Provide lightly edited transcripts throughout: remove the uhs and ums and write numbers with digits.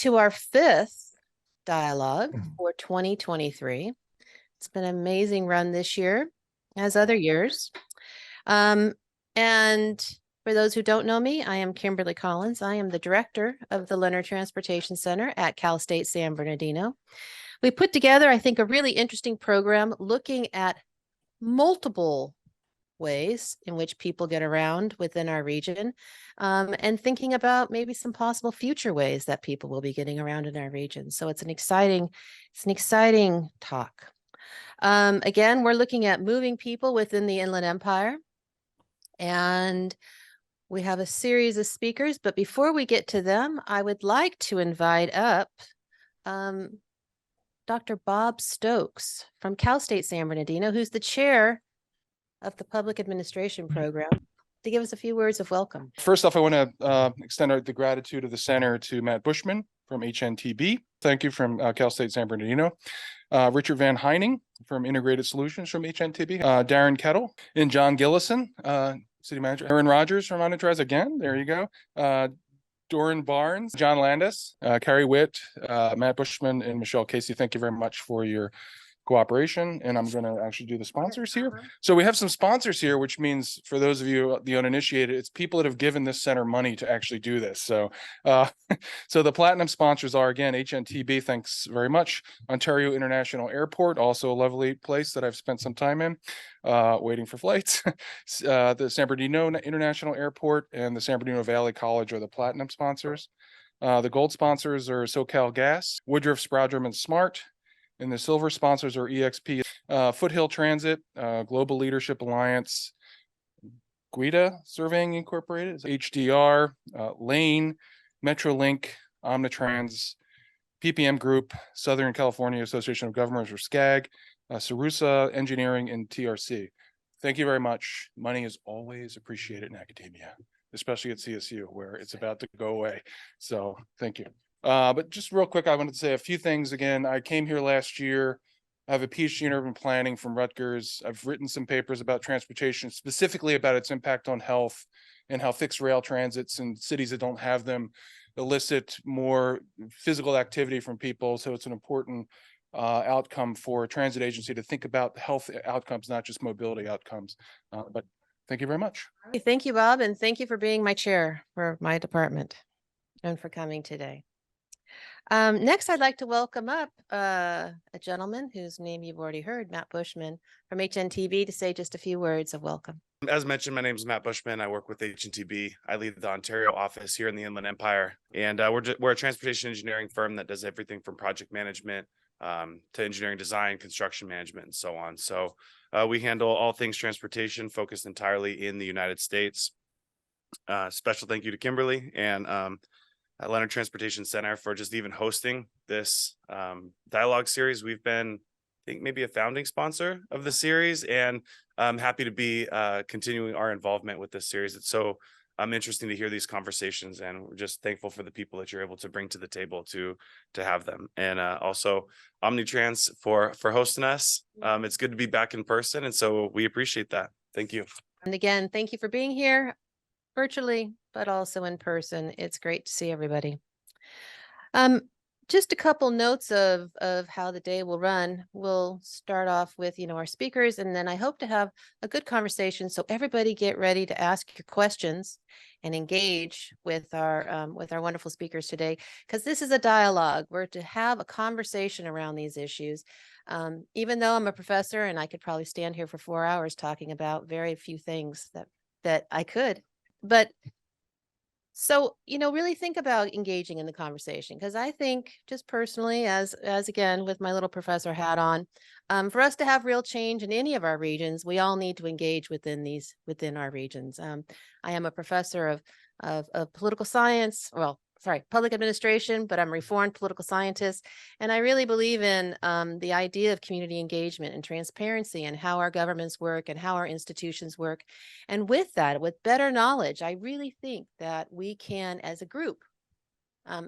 to our fifth dialogue for 2023. It's been an amazing run this year, as other years. And for those who don't know me, I am Kimberly Collins. I am the director of the Leonard Transportation Center at Cal State San Bernardino. We put together, I think, a really interesting program looking at multiple ways in which people get around within our region, and thinking about maybe some possible future ways that people will be getting around in our region. So it's an exciting talk. Again, we're looking at moving people within the Inland Empire, and we have a series of speakers. But before we get to them, I would like to invite up Dr. Bob Stokes from Cal State San Bernardino, who's the chair of the Public Administration Program, to give us a few words of welcome. First off, I want to extend the gratitude of the center to Matt Bushman from HNTB. Thank you from Cal State San Bernardino. Richard Van Heining from Integrated Solutions from HNTB. Darren Kettle and John Gillison, City Manager. Aaron Rogers from Enterprise again. There you go. Doran Barnes, John Landis, Carrie Witt, Matt Bushman, and Michelle Casey. Thank you very much for your cooperation. And I'm going to actually do the sponsors here. So we have some sponsors here, which means for those of you, the uninitiated, it's people that have given this center money to actually do this. So so the platinum sponsors are, again, HNTB, thanks very much. Ontario International Airport, also a lovely place that I've spent some time in, waiting for flights. The San Bernardino International Airport and the San Bernardino Valley College are the platinum sponsors. The gold sponsors are SoCal Gas, Woodruff, Spradrum, and Smart. And the silver sponsors are EXP, Foothill Transit, Global Leadership Alliance, Guida Surveying Incorporated, HDR, Lane, Metrolink, Omnitrans, PPM Group, Southern California Association of Governments, or SCAG, Sarusa Engineering, and TRC. Thank you very much. Money is always appreciated in academia, especially at CSU, where it's about to go away. So thank you. But just real quick, I wanted to say a few things. Again, I came here last year. I have a PhD in urban planning from Rutgers. I've written some papers about transportation, specifically about its impact on health and how fixed rail transits in cities that don't have them elicit more physical activity from people. So it's an important outcome for a transit agency to think about health outcomes, not just mobility outcomes. But thank you very much. Thank you, Bob, and thank you for being my chair for my department and for coming today. Next, I'd like to welcome up a gentleman whose name you've already heard, Matt Bushman from HNTB, to say just a few words of welcome. As mentioned, my name is Matt Bushman. I work with HNTB. I lead the Ontario office here in the Inland Empire, and we're a transportation engineering firm that does everything from project management to engineering design, construction management, and so on. So we handle all things transportation, focused entirely in the United States. Special thank you to Kimberly and at Leonard Transportation Center for just even hosting this dialogue series. We've been, I think, maybe a founding sponsor of the series, and I'm happy to be continuing our involvement with this series. It's so interesting to hear these conversations, and we're just thankful for the people that you're able to bring to the table to have them. And also Omnitrans for hosting us. It's good to be back in person, and so we appreciate that. Thank you. And again, thank you for being here virtually, but also in person. It's great to see everybody. Just a couple notes of how the day will run. We'll start off with, our speakers, and then I hope to have a good conversation. So everybody get ready to ask your questions and engage with our wonderful speakers today, because this is a dialogue. We're to have a conversation around these issues. Even though I'm a professor and I could probably stand here for 4 hours talking about very few things that I could. But so, really think about engaging in the conversation, because I think, just personally, as again, with my little professor hat on, for us to have real change in any of our regions, we all need to engage within our regions. I am a professor of political science, public administration, but I'm a reformed political scientist. And I really believe in the idea of community engagement and transparency, and how our governments work and how our institutions work. And with that, with better knowledge, I really think that we can, as a group,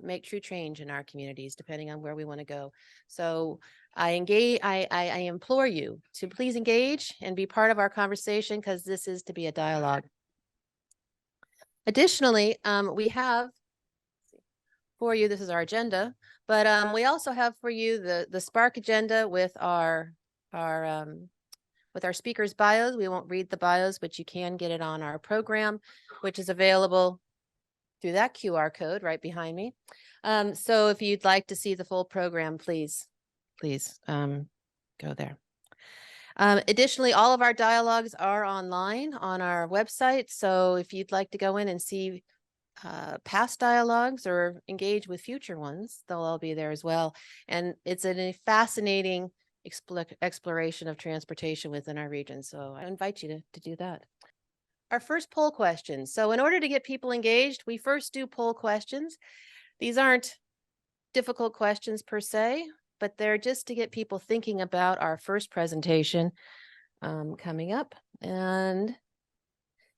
make true change in our communities, depending on where we want to go. So I implore you to please engage and be part of our conversation, because this is to be a dialogue. Additionally, we have for you. This is our agenda, but we also have for you the Spark agenda with our speakers' bios. We won't read the bios, but you can get it on our program, which is available through that QR code right behind me. So if you'd like to see the full program, please go there. Additionally, all of our dialogues are online on our website. So if you'd like to go in and see past dialogues or engage with future ones, they'll all be there as well. And it's a fascinating exploration of transportation within our region. So I invite you to do that. Our first poll question. So in order to get people engaged, we first do poll questions. These aren't difficult questions per se, but they're just to get people thinking about our first presentation coming up. And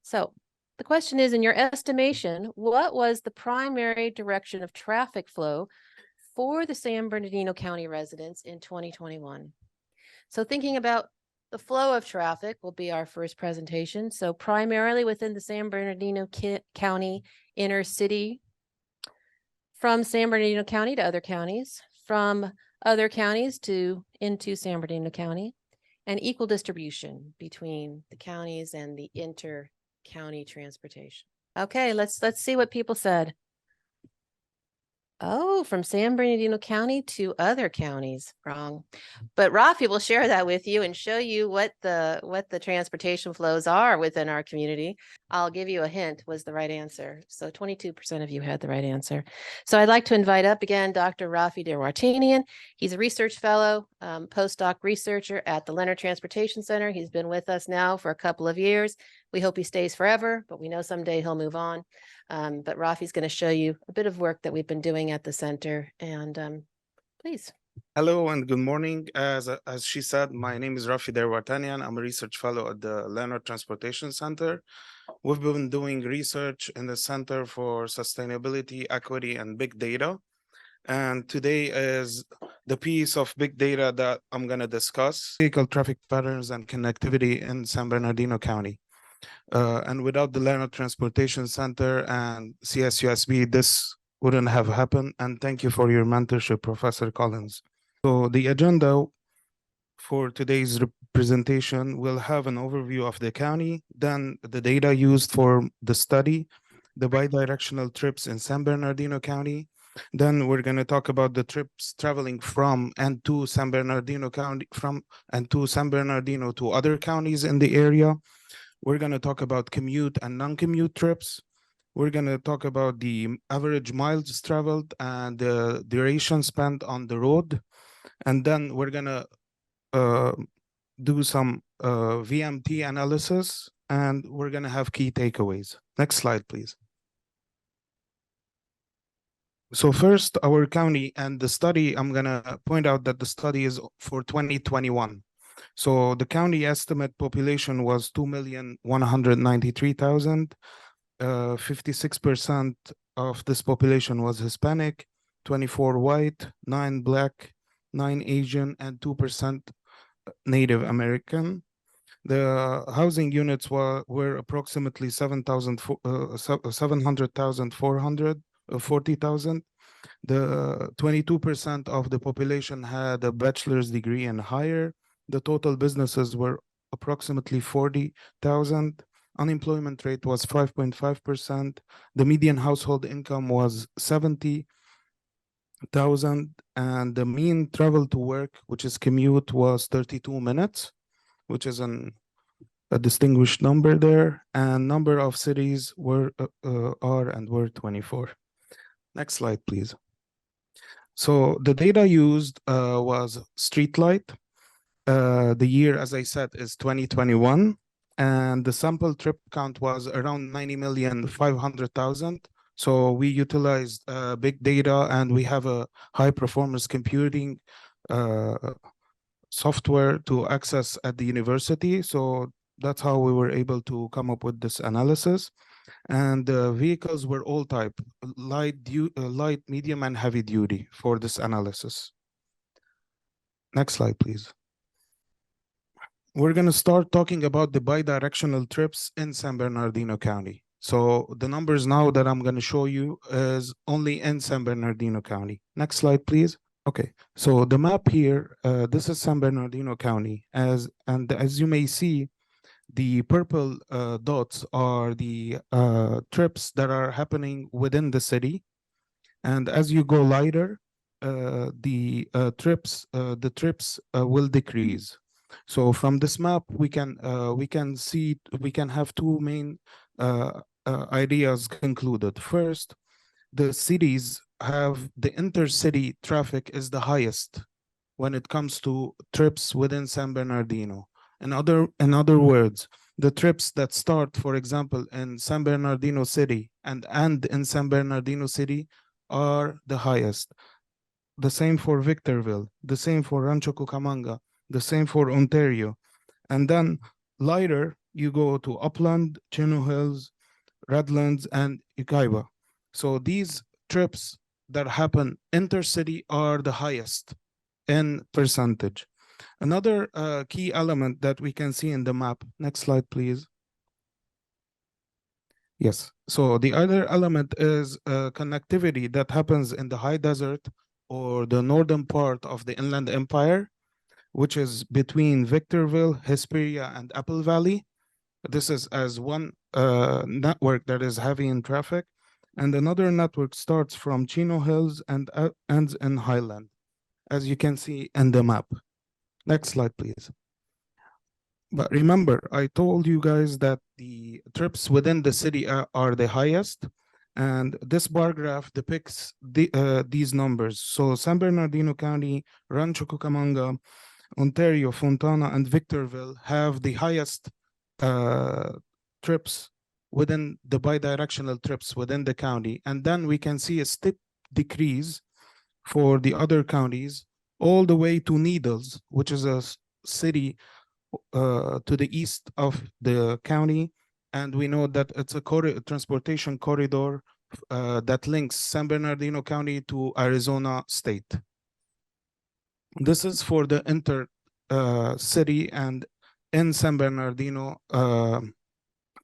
so the question is, in your estimation, what was the primary direction of traffic flow for the San Bernardino County residents in 2021? So thinking about the flow of traffic will be our first presentation. So primarily within the San Bernardino County inner city, from San Bernardino County to other counties, from other counties into San Bernardino County, and equal distribution between the counties and the inter-county transportation. Okay, let's see what people said. Oh, from San Bernardino County to other counties. Wrong. But Rafi will share that with you and show you what the transportation flows are within our community. I'll give you a hint, was the right answer. So 22% of you had the right answer. So I'd like to invite up again Dr. Rafi Derwartanian. He's a research fellow, postdoc researcher at the Leonard Transportation Center. He's been with us now for a couple of years. We hope he stays forever, but we know someday he'll move on. But Rafi's going to show you a bit of work that we've been doing at the center. And please. Hello and good morning. As she said, my name is Rafi Derwartanian. I'm a research fellow at the Leonard Transportation Center. We've been doing research in the Center for Sustainability, Equity, and Big Data. And today is the piece of big data that I'm going to discuss: vehicle traffic patterns and connectivity in San Bernardino County. And without the Leonard Transportation Center and CSUSB, this wouldn't have happened. And thank you for your mentorship, Professor Collins. So the agenda for today's presentation will have an overview of the county, then the data used for the study, the bidirectional trips in San Bernardino County. Then we're going to talk about the trips traveling from and to San Bernardino County, from and to San Bernardino to other counties in the area. We're going to talk about commute and non-commute trips. We're going to talk about the average miles traveled and the duration spent on the road. And then we're going to do some VMT analysis, and we're going to have key takeaways. Next slide, please. So first, our county and the study, I'm going to point out that the study is for 2021. So the county estimate population was 2,193,000. 56% of this population was Hispanic, 24 white, 9 black, 9 Asian, and 2% Native American. The housing units were approximately 740,000. The 22% of the population had a bachelor's degree and higher. The total businesses were approximately 40,000. Unemployment rate was 5.5%. The median household income was 70,000, and the mean travel to work, which is commute, was 32 minutes, which is a distinguished number there. And number of cities were 24. Next slide, please. So the data used was streetlight. The year, as I said, is 2021. And the sample trip count was around 90,500,000. So we utilized big data, and we have a high performance computing software to access at the university. So that's how we were able to come up with this analysis. And the vehicles were all type, light, medium, and heavy duty for this analysis. Next slide, please. We're going to start talking about the bidirectional trips in San Bernardino County. So the numbers now that I'm going to show you is only in San Bernardino County. Next slide, please. Okay, so the map here, this is San Bernardino County, as you may see, the purple dots are the trips that are happening within the city, and as you go lighter, the trips will decrease. So from this map, we can have two main ideas concluded. First, the cities have the intercity traffic is the highest when it comes to trips within San Bernardino. In other words, the trips that start, for example, in San Bernardino City and end in San Bernardino City are the highest. The same for Victorville, the same for Rancho Cucamonga, the same for Ontario. And then lighter, you go to Upland, Chino Hills, Redlands, and Ukaiba. So these trips that happen intercity are the highest in percentage. Another key element that we can see in the map, next slide, please. Yes, so the other element is connectivity that happens in the high desert or the northern part of the Inland Empire, which is between Victorville, Hesperia, and Apple Valley. This is as one network that is heavy in traffic, and another network starts from Chino Hills and ends in Highland, as you can see in the map. Next slide, please. But remember, I told you guys that the trips within the city are the highest, and this bar graph depicts these numbers. So San Bernardino County, Rancho Cucamonga, Ontario, Fontana, and Victorville have the highest trips within the bidirectional trips within the county. And then we can see a steep decrease for the other counties all the way to Needles, which is a city to the east of the county. And we know that it's a transportation corridor that links San Bernardino County to Arizona State. This is for the city and in San Bernardino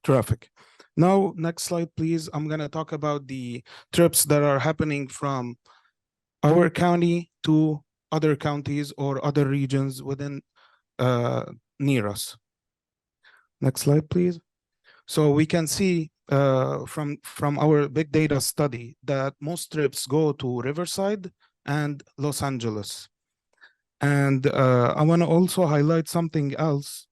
traffic. Now, next slide, please. I'm going to talk about the trips that are happening from our county to other counties or other regions within near us. Next slide, please. So we can see from our big data study that most trips go to Riverside and Los Angeles. And I want to also highlight something else,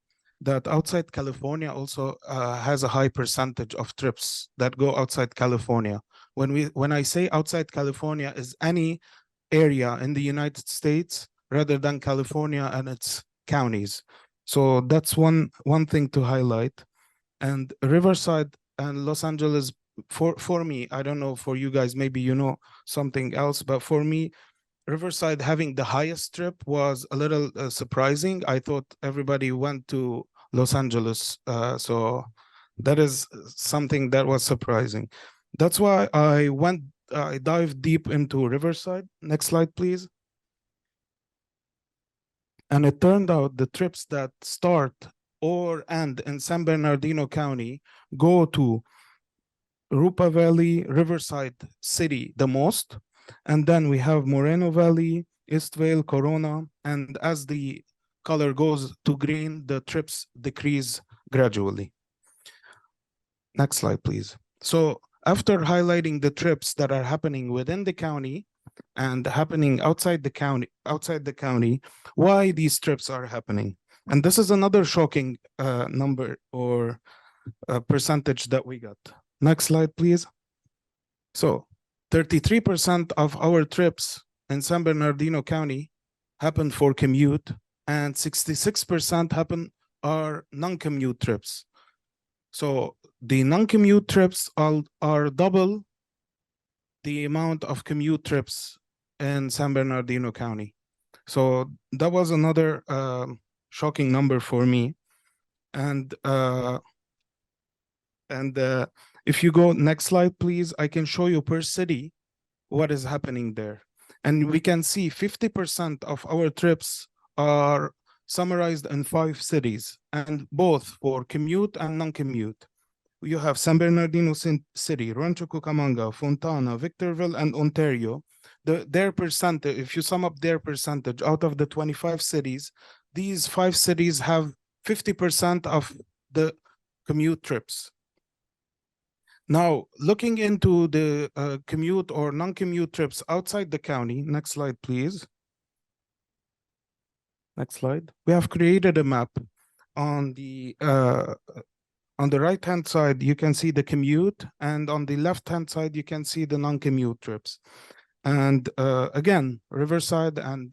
that outside California also has a high percentage of trips that go outside California. When I say outside California, is any area in the United States rather than California and its counties. So that's one thing to highlight. And Riverside and Los Angeles, for me, I don't know for you guys, maybe you know something else, but for me, Riverside having the highest trip was a little surprising. I thought everybody went to Los Angeles. So that is something that was surprising. That's why I dived deep into Riverside. Next slide, please. And it turned out the trips that start or end in San Bernardino County go to Rupa Valley, Riverside City the most. And then we have Moreno Valley, Eastvale, Corona. And as the color goes to green, the trips decrease gradually. Next slide, please. So after highlighting the trips that are happening within the county and happening outside the county, why these trips are happening. And this is another shocking number or percentage that we got. Next slide, please. So 33% of our trips in San Bernardino County happen for commute, and 66% are non-commute trips. So the non-commute trips are double the amount of commute trips in San Bernardino County. So that was another shocking number for me. And if you go next slide, please, I can show you per city what is happening there. And we can see 50% of our trips are summarized in 5 cities, and both for commute and non-commute. you have San Bernardino City, Rancho Cucamonga, Fontana, Victorville, and Ontario. Their percentage, if you sum up their percentage out of the 25 cities, these 5 cities have 50% of the commute trips. Now, looking into the commute or non-commute trips outside the county, next slide, please. Next slide. We have created a map on the right-hand side, you can see the commute, and on the left-hand side, you can see the non-commute trips. And again, Riverside and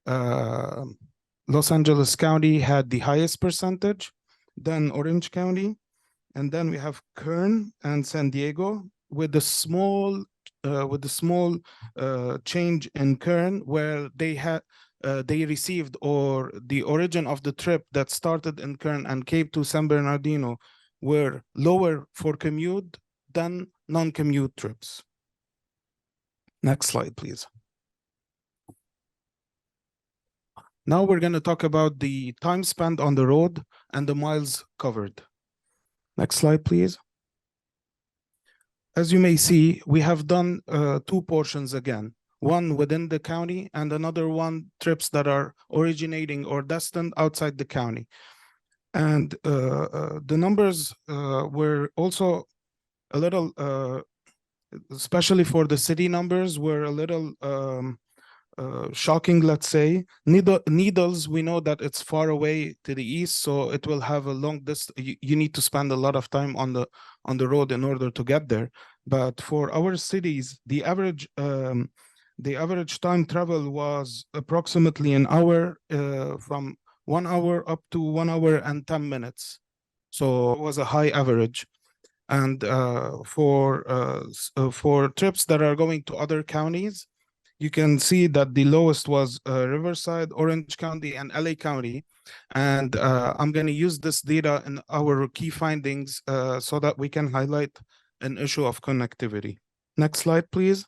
Los Angeles County had the highest percentage, then Orange County, and then we have Kern and San Diego with the small change in Kern, where they received, or the origin of the trip that started in Kern and came to San Bernardino were lower for commute than non-commute trips. Next slide, please. Now we're going to talk about the time spent on the road and the miles covered. Next slide, please. As you may see, we have done 2 portions again. One within the county and another one trips that are originating or destined outside the county. And the numbers were also a little, especially for the city numbers, were a little shocking, let's say. Needles, we know that it's far away to the east, so it will have a long distance. You need to spend a lot of time on the road in order to get there. But for our cities, the average time travel was approximately an hour, from 1 hour up to 1 hour and 10 minutes. So it was a high average. And for trips that are going to other counties, you can see that the lowest was Riverside, Orange County, and LA County. And I'm going to use this data in our key findings so that we can highlight an issue of connectivity. Next slide, please.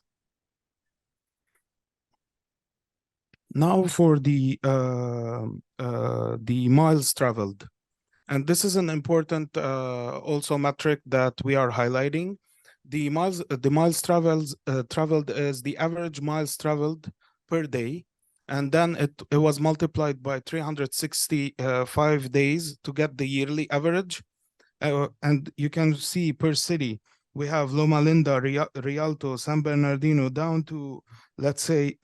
Now for the miles traveled. And this is an important also metric that we are highlighting. The miles traveled is the average miles traveled per day, and then it was multiplied by 365 days to get the yearly average. And you can see per city, we have Loma Linda, Rialto, San Bernardino, down to, let's say,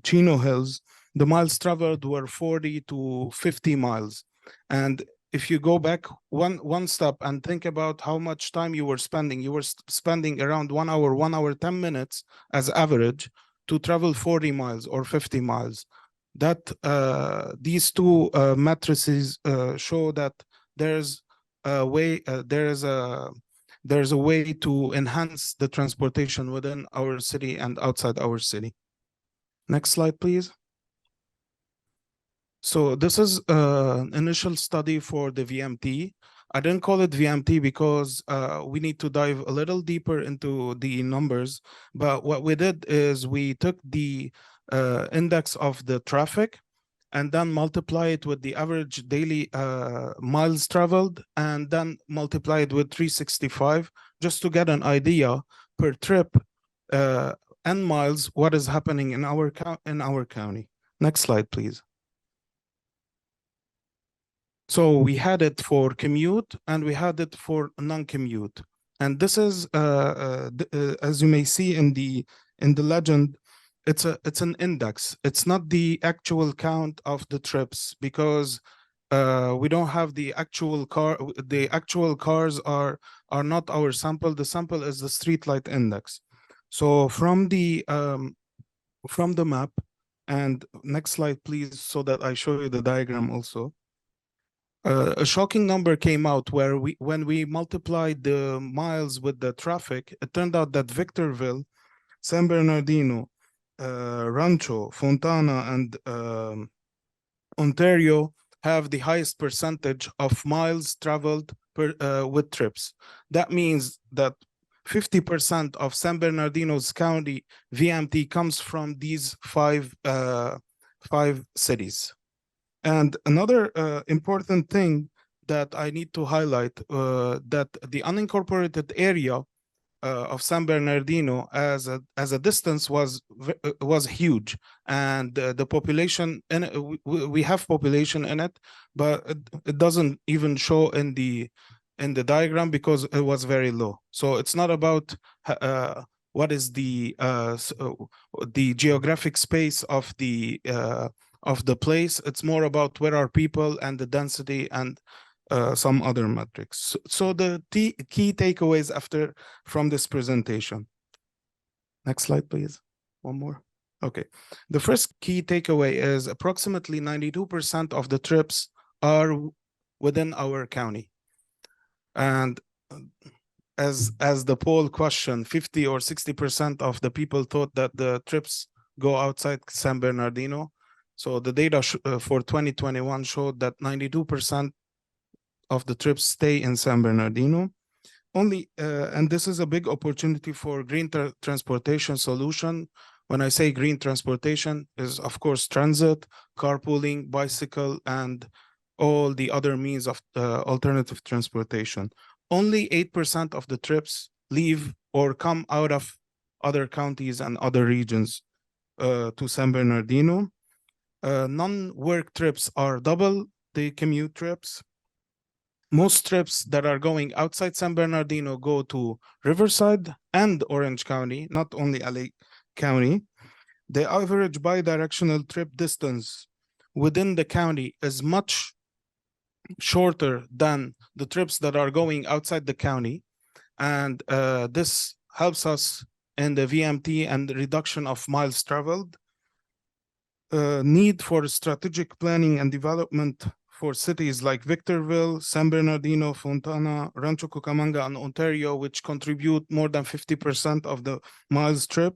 Chino Hills. The miles traveled were 40 to 50 miles. And if you go back one step and think about how much time you were spending around 1 hour, 10 minutes as average to travel 40 miles or 50 miles. That these 2 matrices show that there's a way to enhance the transportation within our city and outside our city. Next slide, please. So this is an initial study for the VMT. I didn't call it VMT because we need to dive a little deeper into the numbers. But what we did is we took the index of the traffic and then multiply it with the average daily miles traveled, and then multiply it with 365 just to get an idea per trip and miles what is happening in our county. Next slide, please. So we had it for commute and we had it for non-commute. And this is, as you may see in the legend, it's an index. It's not the actual count of the trips, because we don't have the actual car. The actual cars are not our sample. The sample is the streetlight index. So from the map, and next slide, please, so that I show you the diagram also. A shocking number came out where when we multiplied the miles with the traffic, it turned out that Victorville, San Bernardino, Rancho, Fontana, and Ontario have the highest percentage of miles traveled with trips. That means that 50% of San Bernardino's county VMT comes from these five cities. And another important thing that I need to highlight that the unincorporated area of San Bernardino as a distance was huge, and the population in it, we have population in it, but it doesn't even show in the diagram because it was very low. So it's not about what is the geographic space of the place. It's more about where are people and the density and some other metrics. So the key takeaways from this presentation. Next slide, please. One more. Okay. The first key takeaway is approximately 92% of the trips are within our county. And as the poll question, 50 or 60% of the people thought that the trips go outside San Bernardino. So the data for 2021 showed that 92% of the trips stay in San Bernardino. Only, and this is a big opportunity for green transportation solution. When I say green transportation, is of course transit, carpooling, bicycle, and all the other means of alternative transportation. Only 8% of the trips leave or come out of other counties and other regions to San Bernardino. Non-work trips are double the commute trips. Most trips that are going outside San Bernardino go to Riverside and Orange County, not only LA County. The average bidirectional trip distance within the county is much shorter than the trips that are going outside the county. And this helps us in the VMT and the reduction of miles traveled. Need for strategic planning and development for cities like Victorville, San Bernardino, Fontana, Rancho Cucamonga, and Ontario, which contribute more than 50% of the miles trip,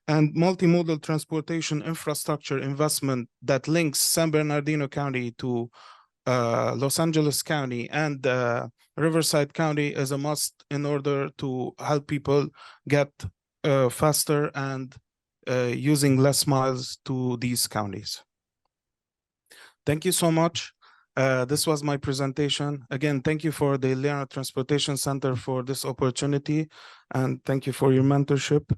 and multimodal transportation infrastructure investment that links San Bernardino County to Los Angeles County and Riverside County is a must in order to help people get faster and using less miles to these counties. Thank you so much. This was my presentation. Again, thank you for the Leonard Transportation Center for this opportunity, and thank you for your mentorship.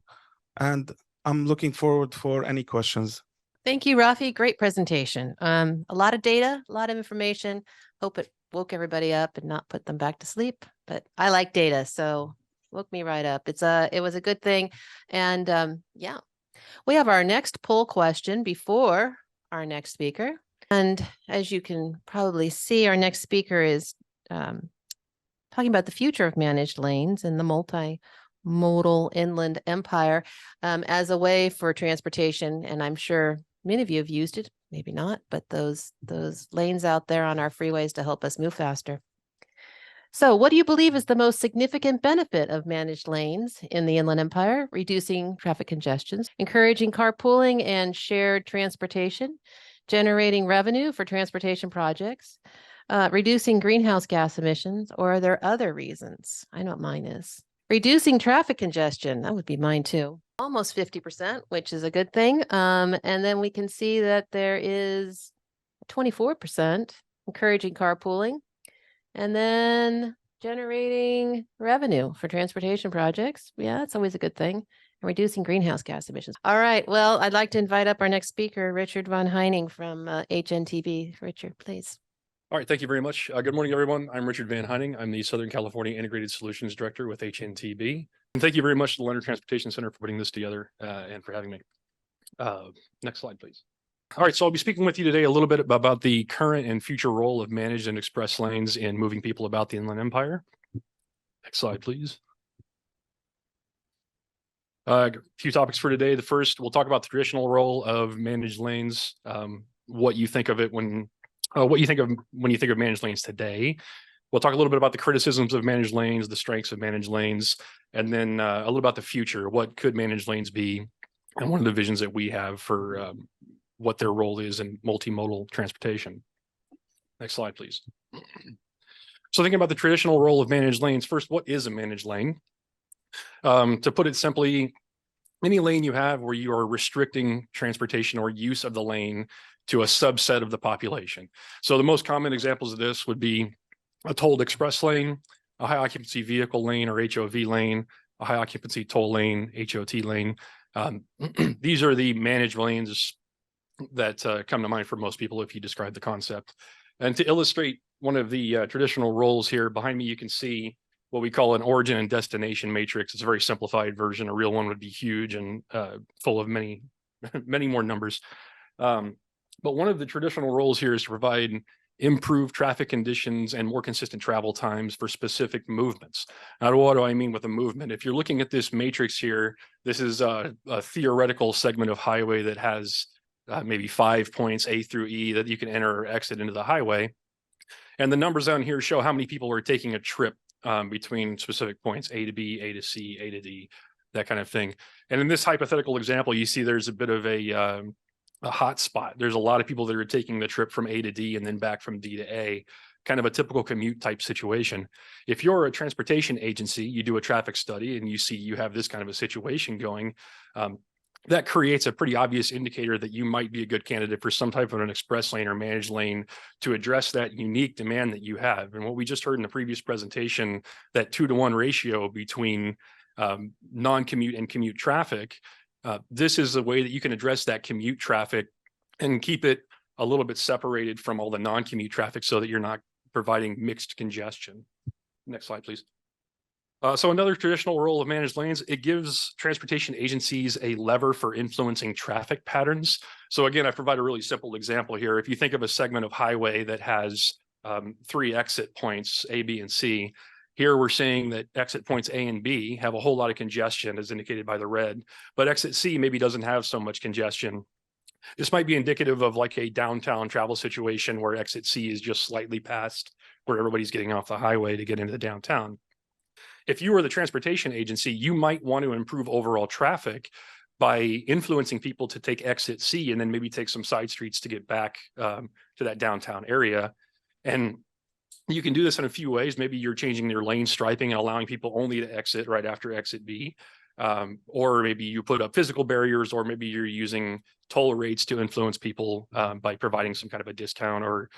And I'm looking forward for any questions. Thank you, Rafi. Great presentation. A lot of data, a lot of information. Hope it woke everybody up and not put them back to sleep. But I like data, so woke me right up. It was a good thing. And yeah, we have our next poll question before our next speaker. And as you can probably see, our next speaker is talking about the future of managed lanes and the multimodal inland empire as a way for transportation. And I'm sure many of you have used it, maybe not, but those lanes out there on our freeways to help us move faster. So what do you believe is the most significant benefit of managed lanes in the Inland Empire? Reducing traffic congestions, encouraging carpooling and shared transportation, generating revenue for transportation projects, reducing greenhouse gas emissions, or are there other reasons? I know what mine is. Reducing traffic congestion, that would be mine too. Almost 50%, which is a good thing. And then we can see that there is 24% encouraging carpooling, and then generating revenue for transportation projects. Yeah, that's always a good thing. And reducing greenhouse gas emissions. All right. Well, I'd like to invite up our next speaker, Richard Von Heining from HNTB. Richard, please. All right, thank you very much. Good morning, everyone. I'm Richard Van Heining. I'm the Southern California Integrated Solutions Director with HNTB. And thank you very much to the Leonard Transportation Center for putting this together and for having me. Next slide, please. All right, so I'll be speaking with you today a little bit about the current and future role of managed and express lanes in moving people about the Inland Empire. Next slide, please. A few topics for today. The first, we'll talk about the traditional role of managed lanes, what you think of it when you think of managed lanes today. We'll talk a little bit about the criticisms of managed lanes, the strengths of managed lanes, and then a little about the future. What could managed lanes be? And one of the visions that we have for what their role is in multimodal transportation. Next slide, please. So thinking about the traditional role of managed lanes, first, what is a managed lane? To put it simply, any lane you have where you are restricting transportation or use of the lane to a subset of the population. So the most common examples of this would be a tolled express lane, a high occupancy vehicle lane or HOV lane, a high occupancy toll lane, HOT lane. These are the managed lanes that come to mind for most people if you describe the concept. And to illustrate one of the traditional roles here, behind me you can see what we call an origin and destination matrix. It's a very simplified version. A real one would be huge and full of many, many more numbers. But one of the traditional roles here is to provide improved traffic conditions and more consistent travel times for specific movements. Now, what do I mean with a movement? If you're looking at this matrix here, this is a theoretical segment of highway that has maybe 5 points, A through E, that you can enter or exit into the highway. And the numbers down here show how many people are taking a trip between specific points, A to B, A to C, A to D, that kind of thing. And in this hypothetical example, you see there's a bit of a hot spot. There's a lot of people that are taking the trip from A to D and then back from D to A, kind of a typical commute type situation. If you're a transportation agency, you do a traffic study and you see you have this kind of a situation going, that creates a pretty obvious indicator that you might be a good candidate for some type of an express lane or managed lane to address that unique demand that you have. And what we just heard in the previous presentation, that 2-to-1 ratio between non-commute and commute traffic, this is a way that you can address that commute traffic and keep it a little bit separated from all the non-commute traffic so that you're not providing mixed congestion. Next slide, please. So another traditional role of managed lanes, it gives transportation agencies a lever for influencing traffic patterns. So again, I provide a really simple example here. If you think of a segment of highway that has 3 exit points, A, B, and C, here we're saying that exit points A and B have a whole lot of congestion as indicated by the red, but exit C maybe doesn't have so much congestion. This might be indicative of like a downtown travel situation where exit C is just slightly past where everybody's getting off the highway to get into the downtown. If you were the transportation agency, you might want to improve overall traffic by influencing people to take exit C and then maybe take some side streets to get back to that downtown area. And you can do this in a few ways. Maybe you're changing your lane striping and allowing people only to exit right after exit B. Or maybe you put up physical barriers, or maybe you're using toll rates to influence people by providing some kind of a discount or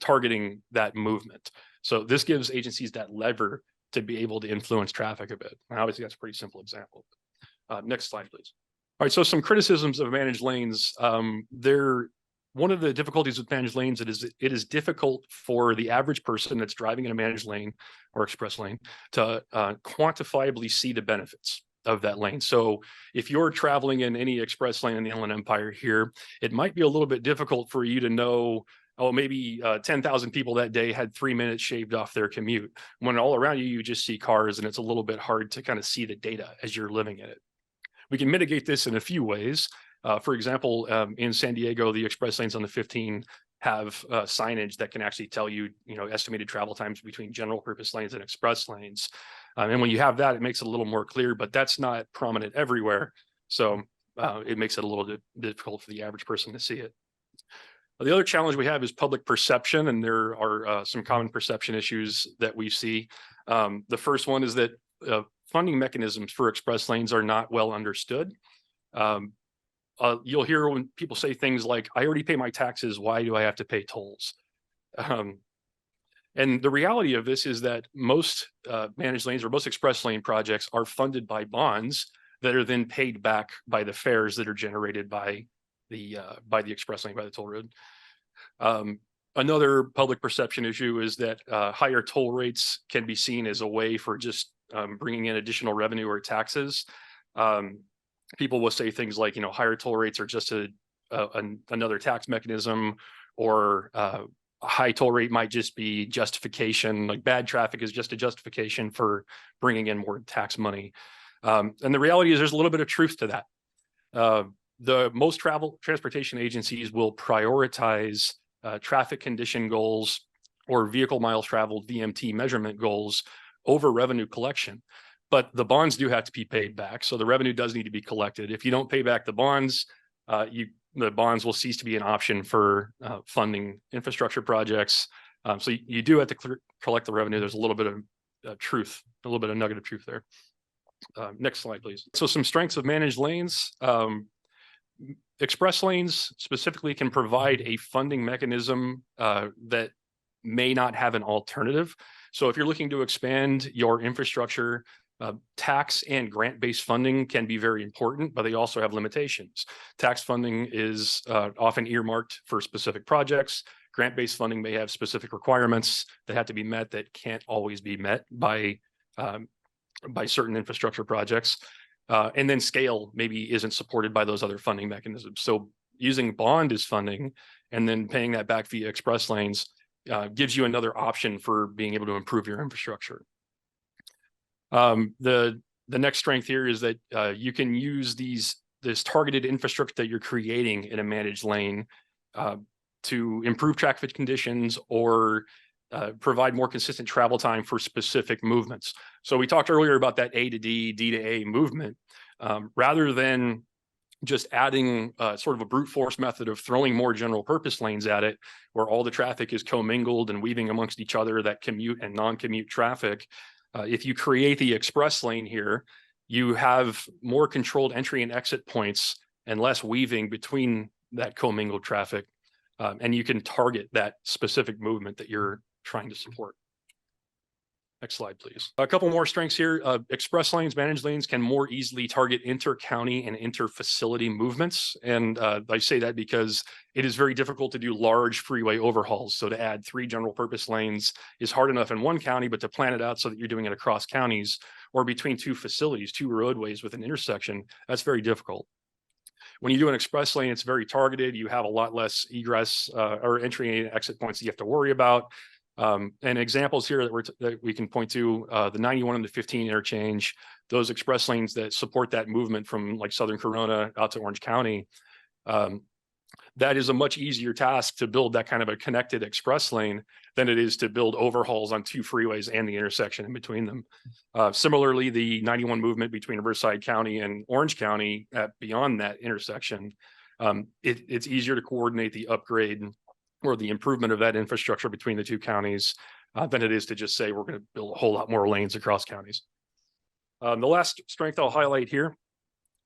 targeting that movement. So this gives agencies that lever to be able to influence traffic a bit. And obviously, that's a pretty simple example. Next slide, please. All right, so some criticisms of managed lanes. One of the difficulties with managed lanes it is difficult for the average person that's driving in a managed lane or express lane to quantifiably see the benefits of that lane. So if you're traveling in any express lane in the Inland Empire here, it might be a little bit difficult for you to know, oh, maybe 10,000 people that day had 3 minutes shaved off their commute. When all around you, you just see cars, and it's a little bit hard to kind of see the data as you're living in it. We can mitigate this in a few ways. For example, in San Diego, the express lanes on the 15 have signage that can actually tell you, estimated travel times between general purpose lanes and express lanes. And when you have that, it makes it a little more clear, but that's not prominent everywhere. So it makes it a little bit difficult for the average person to see it. The other challenge we have is public perception, and there are some common perception issues that we see. The first one is that funding mechanisms for express lanes are not well understood. You'll hear when people say things like, I already pay my taxes, why do I have to pay tolls? And the reality of this is that most managed lanes or most express lane projects are funded by bonds that are then paid back by the fares that are generated by the express lane, by the toll road. Another public perception issue is that higher toll rates can be seen as a way for just bringing in additional revenue or taxes. People will say things like, higher toll rates are just another tax mechanism, or a high toll rate might just be justification, like bad traffic is just a justification for bringing in more tax money. And the reality is there's a little bit of truth to that. The most transportation agencies will prioritize traffic condition goals or vehicle miles traveled, VMT measurement goals, over revenue collection. But the bonds do have to be paid back, so the revenue does need to be collected. If you don't pay back the bonds, the bonds will cease to be an option for funding infrastructure projects. So you do have to collect the revenue. There's a little bit of truth, a little bit of nugget of truth there. Next slide, please. So some strengths of managed lanes. Express lanes specifically can provide a funding mechanism that may not have an alternative. So if you're looking to expand your infrastructure, tax and grant-based funding can be very important, but they also have limitations. Tax funding is often earmarked for specific projects. Grant-based funding may have specific requirements that have to be met that can't always be met by certain infrastructure projects. And then scale maybe isn't supported by those other funding mechanisms. So using bond as funding and then paying that back via express lanes gives you another option for being able to improve your infrastructure. The next strength here is that you can use this targeted infrastructure that you're creating in a managed lane to improve traffic conditions or provide more consistent travel time for specific movements. So we talked earlier about that A to D, D to A movement. Rather than just adding sort of a brute force method of throwing more general purpose lanes at it, where all the traffic is commingled and weaving amongst each other, that commute and non-commute traffic, if you create the express lane here, you have more controlled entry and exit points and less weaving between that commingled traffic. And you can target that specific movement that you're trying to support. Next slide, please. A couple more strengths here. Express lanes, managed lanes can more easily target inter-county and inter-facility movements. And I say that because it is very difficult to do large freeway overhauls. So to add 3 general purpose lanes is hard enough in one county, but to plan it out so that you're doing it across counties or between 2 facilities, 2 roadways with an intersection, that's very difficult. When you do an express lane, it's very targeted. You have a lot less egress or entry and exit points that you have to worry about. And examples here that we can point to, the 91 and the 15 interchange, those express lanes that support that movement from like Southern Corona out to Orange County. That is a much easier task to build that kind of a connected express lane than it is to build overhauls on 2 freeways and the intersection in between them. Similarly, the 91 movement between Riverside County and Orange County beyond that intersection, it's easier to coordinate the upgrade or the improvement of that infrastructure between the 2 counties than it is to just say we're going to build a whole lot more lanes across counties. The last strength I'll highlight here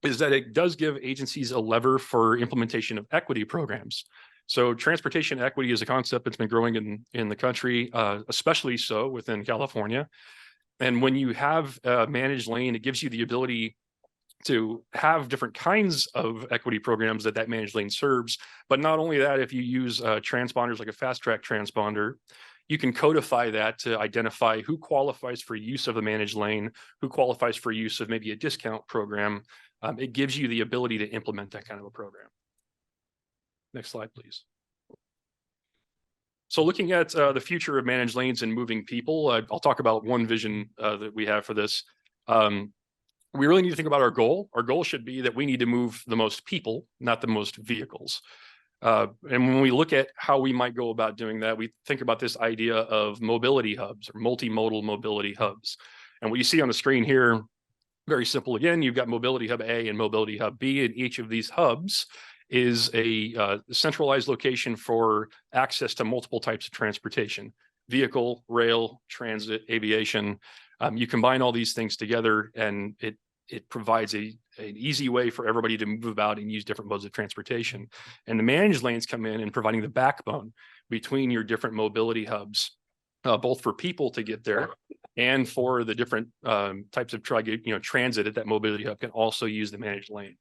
is that it does give agencies a lever for implementation of equity programs. So transportation equity is a concept that's been growing in the country, especially so within California. And when you have a managed lane, it gives you the ability to have different kinds of equity programs that managed lane serves. But not only that, if you use transponders like a fast track transponder, you can codify that to identify who qualifies for use of the managed lane, who qualifies for use of maybe a discount program. It gives you the ability to implement that kind of a program. Next slide, please. So looking at the future of managed lanes and moving people, I'll talk about one vision that we have for this. We really need to think about our goal. Our goal should be that we need to move the most people, not the most vehicles. And when we look at how we might go about doing that, we think about this idea of mobility hubs or multimodal mobility hubs. And what you see on the screen here, very simple. Again, you've got mobility hub A and mobility hub B, and each of these hubs is a centralized location for access to multiple types of transportation: vehicle, rail, transit, aviation. You combine all these things together, and it provides an easy way for everybody to move about and use different modes of transportation. And the managed lanes come in and providing the backbone between your different mobility hubs, both for people to get there and for the different types of transit at that mobility hub can also use the managed lane.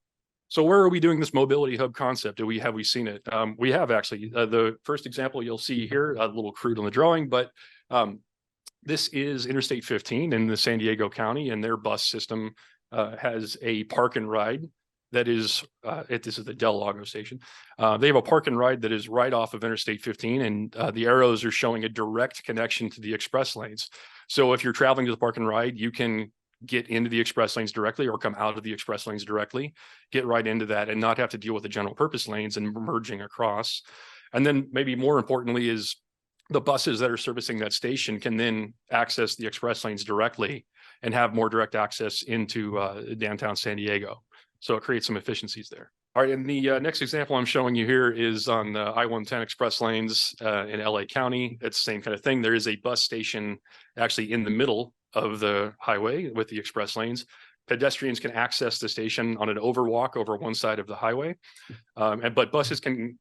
So where are we doing this mobility hub concept? Have we seen it? We have actually. The first example you'll see here, a little crude on the drawing, but this is Interstate 15 in the San Diego County, and their bus system has a park and ride that is, this is the Del Lago station. They have a park and ride that is right off of Interstate 15, and the arrows are showing a direct connection to the express lanes. So if you're traveling to the park and ride, you can get into the express lanes directly or come out of the express lanes directly, get right into that and not have to deal with the general purpose lanes and merging across. And then maybe more importantly is the buses that are servicing that station can then access the express lanes directly and have more direct access into downtown San Diego. So it creates some efficiencies there. All right, and the next example I'm showing you here is on the I-110 express lanes in LA County. It's the same kind of thing. There is a bus station actually in the middle of the highway with the express lanes. Pedestrians can access the station on an overwalk over one side of the highway. But buses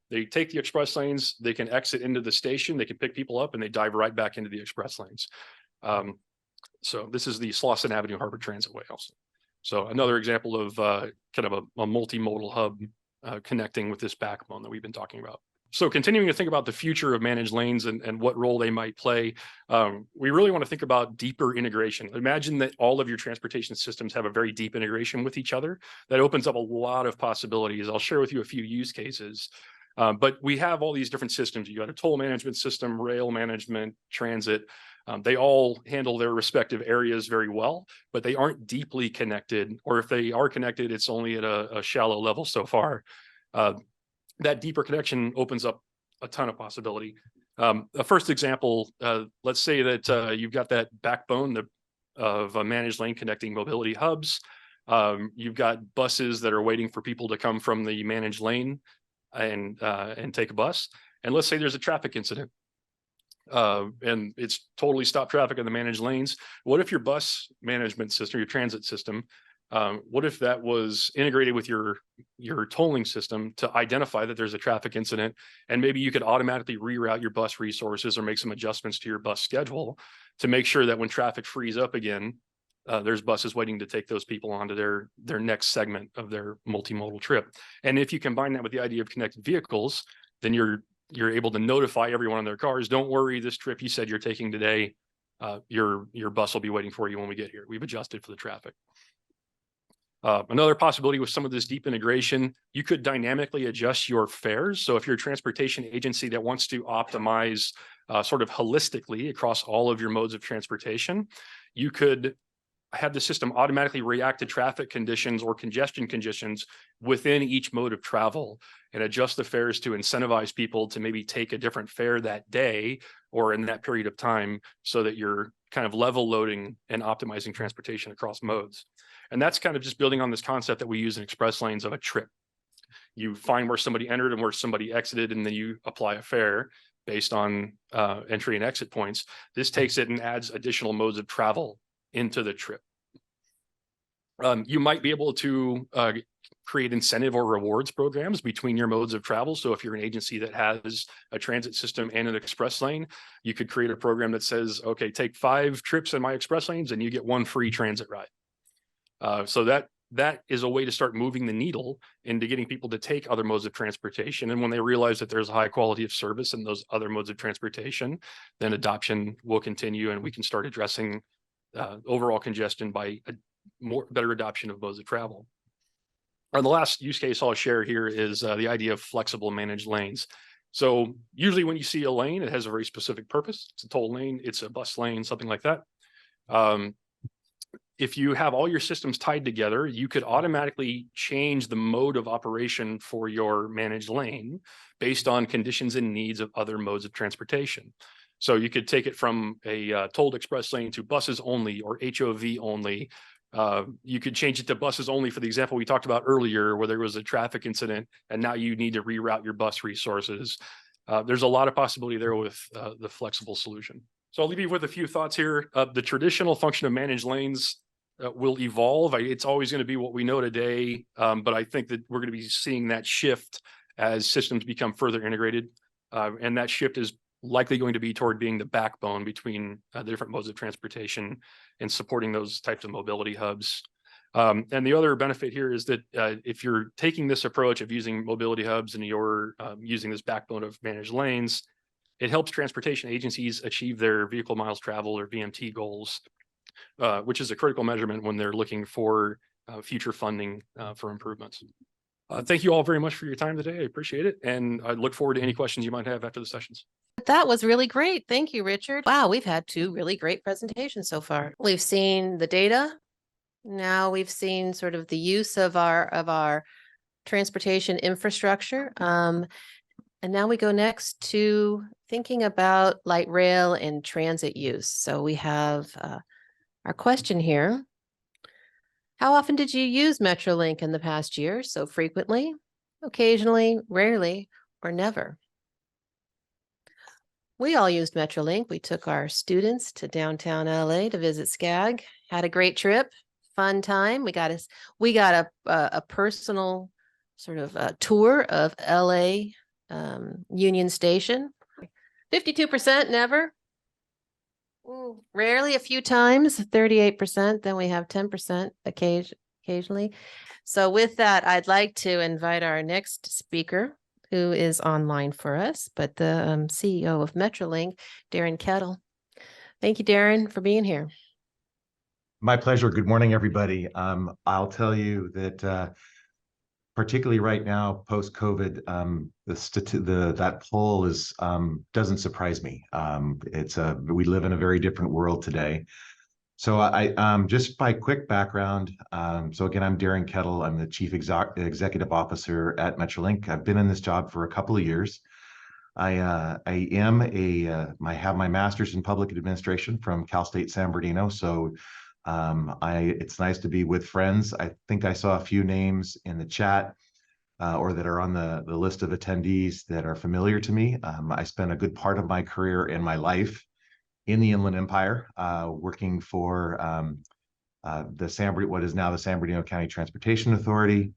they take the express lanes, they can exit into the station, they can pick people up and they dive right back into the express lanes. So this is the Slauson Avenue Harbor Transitway also. So another example of kind of a multimodal hub connecting with this backbone that we've been talking about. So continuing to think about the future of managed lanes and what role they might play, we really want to think about deeper integration. Imagine that all of your transportation systems have a very deep integration with each other. That opens up a lot of possibilities. I'll share with you a few use cases. But we have all these different systems. You got a toll management system, rail management, transit. They all handle their respective areas very well, but they aren't deeply connected, or if they are connected, it's only at a shallow level so far. That deeper connection opens up a ton of possibility. A first example, let's say that you've got that backbone of a managed lane connecting mobility hubs. You've got buses that are waiting for people to come from the managed lane and take a bus. And let's say there's a traffic incident. And it's totally stopped traffic in the managed lanes. What if your bus management system, your transit system, what if that was integrated with your tolling system to identify that there's a traffic incident, and maybe you could automatically reroute your bus resources or make some adjustments to your bus schedule to make sure that when traffic frees up again, there's buses waiting to take those people onto their next segment of their multimodal trip. And if you combine that with the idea of connected vehicles, then you're able to notify everyone in their cars, don't worry, this trip you said you're taking today, your bus will be waiting for you when we get here. We've adjusted for the traffic. Another possibility with some of this deep integration, you could dynamically adjust your fares. So if you're a transportation agency that wants to optimize sort of holistically across all of your modes of transportation, you could have the system automatically react to traffic conditions or congestion conditions within each mode of travel and adjust the fares to incentivize people to maybe take a different fare that day or in that period of time, so that you're kind of level loading and optimizing transportation across modes. And that's kind of just building on this concept that we use in express lanes of a trip. You find where somebody entered and where somebody exited, and then you apply a fare based on entry and exit points. This takes it and adds additional modes of travel into the trip. You might be able to create incentive or rewards programs between your modes of travel. So if you're an agency that has a transit system and an express lane, you could create a program that says, okay, take 5 trips in my express lanes and you get 1 free transit ride. So that is a way to start moving the needle into getting people to take other modes of transportation. And when they realize that there's a high quality of service in those other modes of transportation, then adoption will continue and we can start addressing overall congestion by better adoption of modes of travel. And the last use case I'll share here is the idea of flexible managed lanes. So usually when you see a lane, it has a very specific purpose. It's a toll lane, it's a bus lane, something like that. If you have all your systems tied together, you could automatically change the mode of operation for your managed lane based on conditions and needs of other modes of transportation. So you could take it from a tolled express lane to buses only or HOV only. You could change it to buses only for the example we talked about earlier, where there was a traffic incident and now you need to reroute your bus resources. There's a lot of possibility there with the flexible solution. So I'll leave you with a few thoughts here. The traditional function of managed lanes will evolve. It's always going to be what we know today, but I think that we're going to be seeing that shift as systems become further integrated. And that shift is likely going to be toward being the backbone between the different modes of transportation and supporting those types of mobility hubs. And the other benefit here is that if you're taking this approach of using mobility hubs and you're using this backbone of managed lanes, it helps transportation agencies achieve their vehicle miles traveled or VMT goals, which is a critical measurement when they're looking for future funding for improvements. Thank you all very much for your time today. I appreciate it. And I look forward to any questions you might have after the sessions. That was really great. Thank you, Richard. Wow, we've had 2 really great presentations so far. We've seen the data. Now we've seen sort of the use of our transportation infrastructure. And now we go next to thinking about light rail and transit use. So we have our question here. How often did you use Metrolink in the past year? So frequently, occasionally, rarely, or never? We all used Metrolink. We took our students to downtown LA to visit SCAG, had a great trip. fun time. We got a personal sort of tour of LA Union Station. 52% never. Rarely, a few times, 38%. Then we have 10% occasionally. So with that, I'd like to invite our next speaker, who is online for us, but the CEO of Metrolink, Darren Kettle. Thank you, Darren, for being here. My pleasure. Good morning, everybody. I'll tell you that particularly right now, post-COVID, that poll is doesn't surprise me. We live in a very different world today. So I just by quick background. So again, I'm Darren Kettle. I'm the Chief Executive Officer at Metrolink. I've been in this job for a couple of years. I have my master's in public administration from Cal State San Bernardino. So it's nice to be with friends. I think I saw a few names in the chat or that are on the list of attendees that are familiar to me. I spent a good part of my career and my life in the Inland Empire, working for what is now the San Bernardino County Transportation Authority,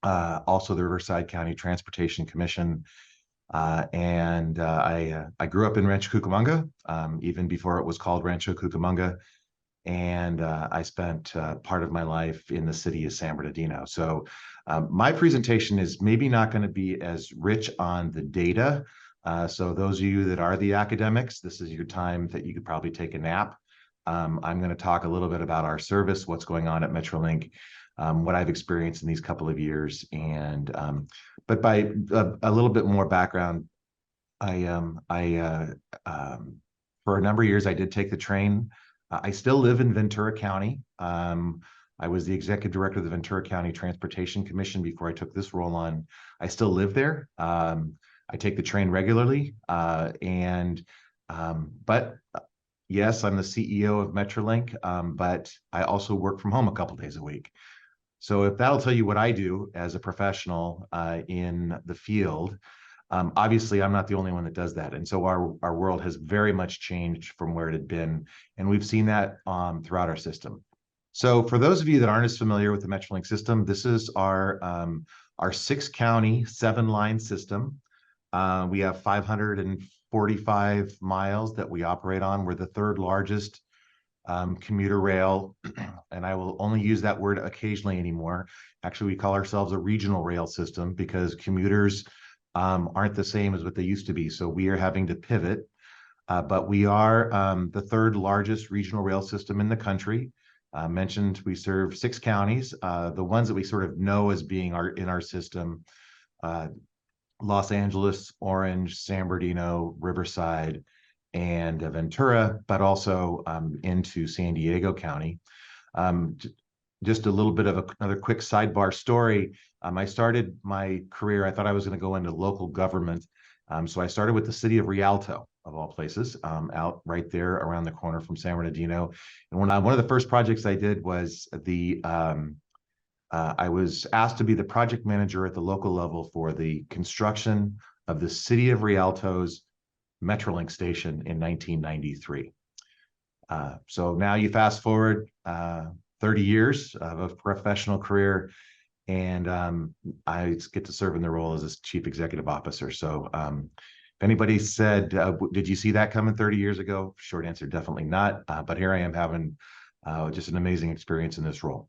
also the Riverside County Transportation Commission. I grew up in Rancho Cucamonga, even before it was called Rancho Cucamonga. And I spent part of my life in the city of San Bernardino. So my presentation is maybe not going to be as rich on the data. So those of you that are the academics, this is your time that you could probably take a nap. I'm going to talk a little bit about our service, what's going on at Metrolink, what I've experienced in these couple of years. And but by a little bit more background, for a number of years, I did take the train. I still live in Ventura County. I was the executive director of the Ventura County Transportation Commission before I took this role on. I still live there. I take the train regularly. But yes, I'm the CEO of Metrolink, but I also work from home a couple days a week. So if that'll tell you what I do as a professional in the field, obviously I'm not the only one that does that. And so our world has very much changed from where it had been. And we've seen that throughout our system. So for those of you that aren't as familiar with the Metrolink system, this is our 6-county, 7-line system. We have 545 miles that we operate on. We're the third largest commuter rail, and I will only use that word occasionally anymore. Actually, we call ourselves a regional rail system because commuters aren't the same as what they used to be. So we are having to pivot, but we are the third largest regional rail system in the country. Mentioned we serve 6 counties. The ones that we sort of know as being in our system, Los Angeles, Orange, San Bernardino, Riverside, and Ventura, but also into San Diego County. Just a little bit of another quick sidebar story. I started my career, I thought I was going to go into local government. So I started with the city of Rialto, of all places, out right there around the corner from San Bernardino. And one of the first projects I did was I was asked to be the project manager at the local level for the construction of the city of Rialto's Metrolink station in 1993. So now you fast forward 30 years of a professional career, and I get to serve in the role as a chief executive officer. So if anybody said, did you see that coming 30 years ago? Short answer, definitely not. But here I am having just an amazing experience in this role.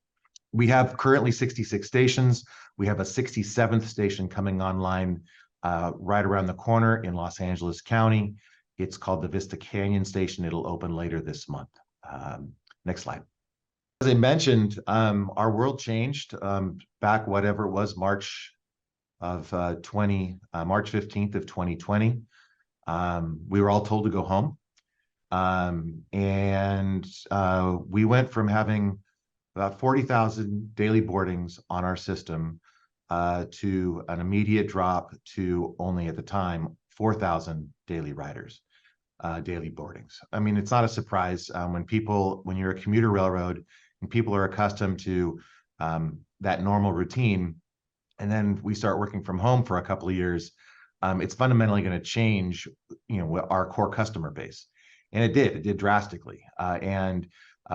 We have currently 66 stations. We have a 67th station coming online right around the corner in Los Angeles County. It's called the Vista Canyon Station. It'll open later this month. Next slide. As I mentioned, our world changed back whatever it was, March 15th of 2020. We were all told to go home. We went from having about 40,000 daily boardings on our system to an immediate drop to only at the time 4,000 daily riders, daily boardings. I mean, it's not a surprise when you're a commuter railroad and people are accustomed to that normal routine, and then we start working from home for a couple of years, it's fundamentally going to change, our core customer base. And it did drastically.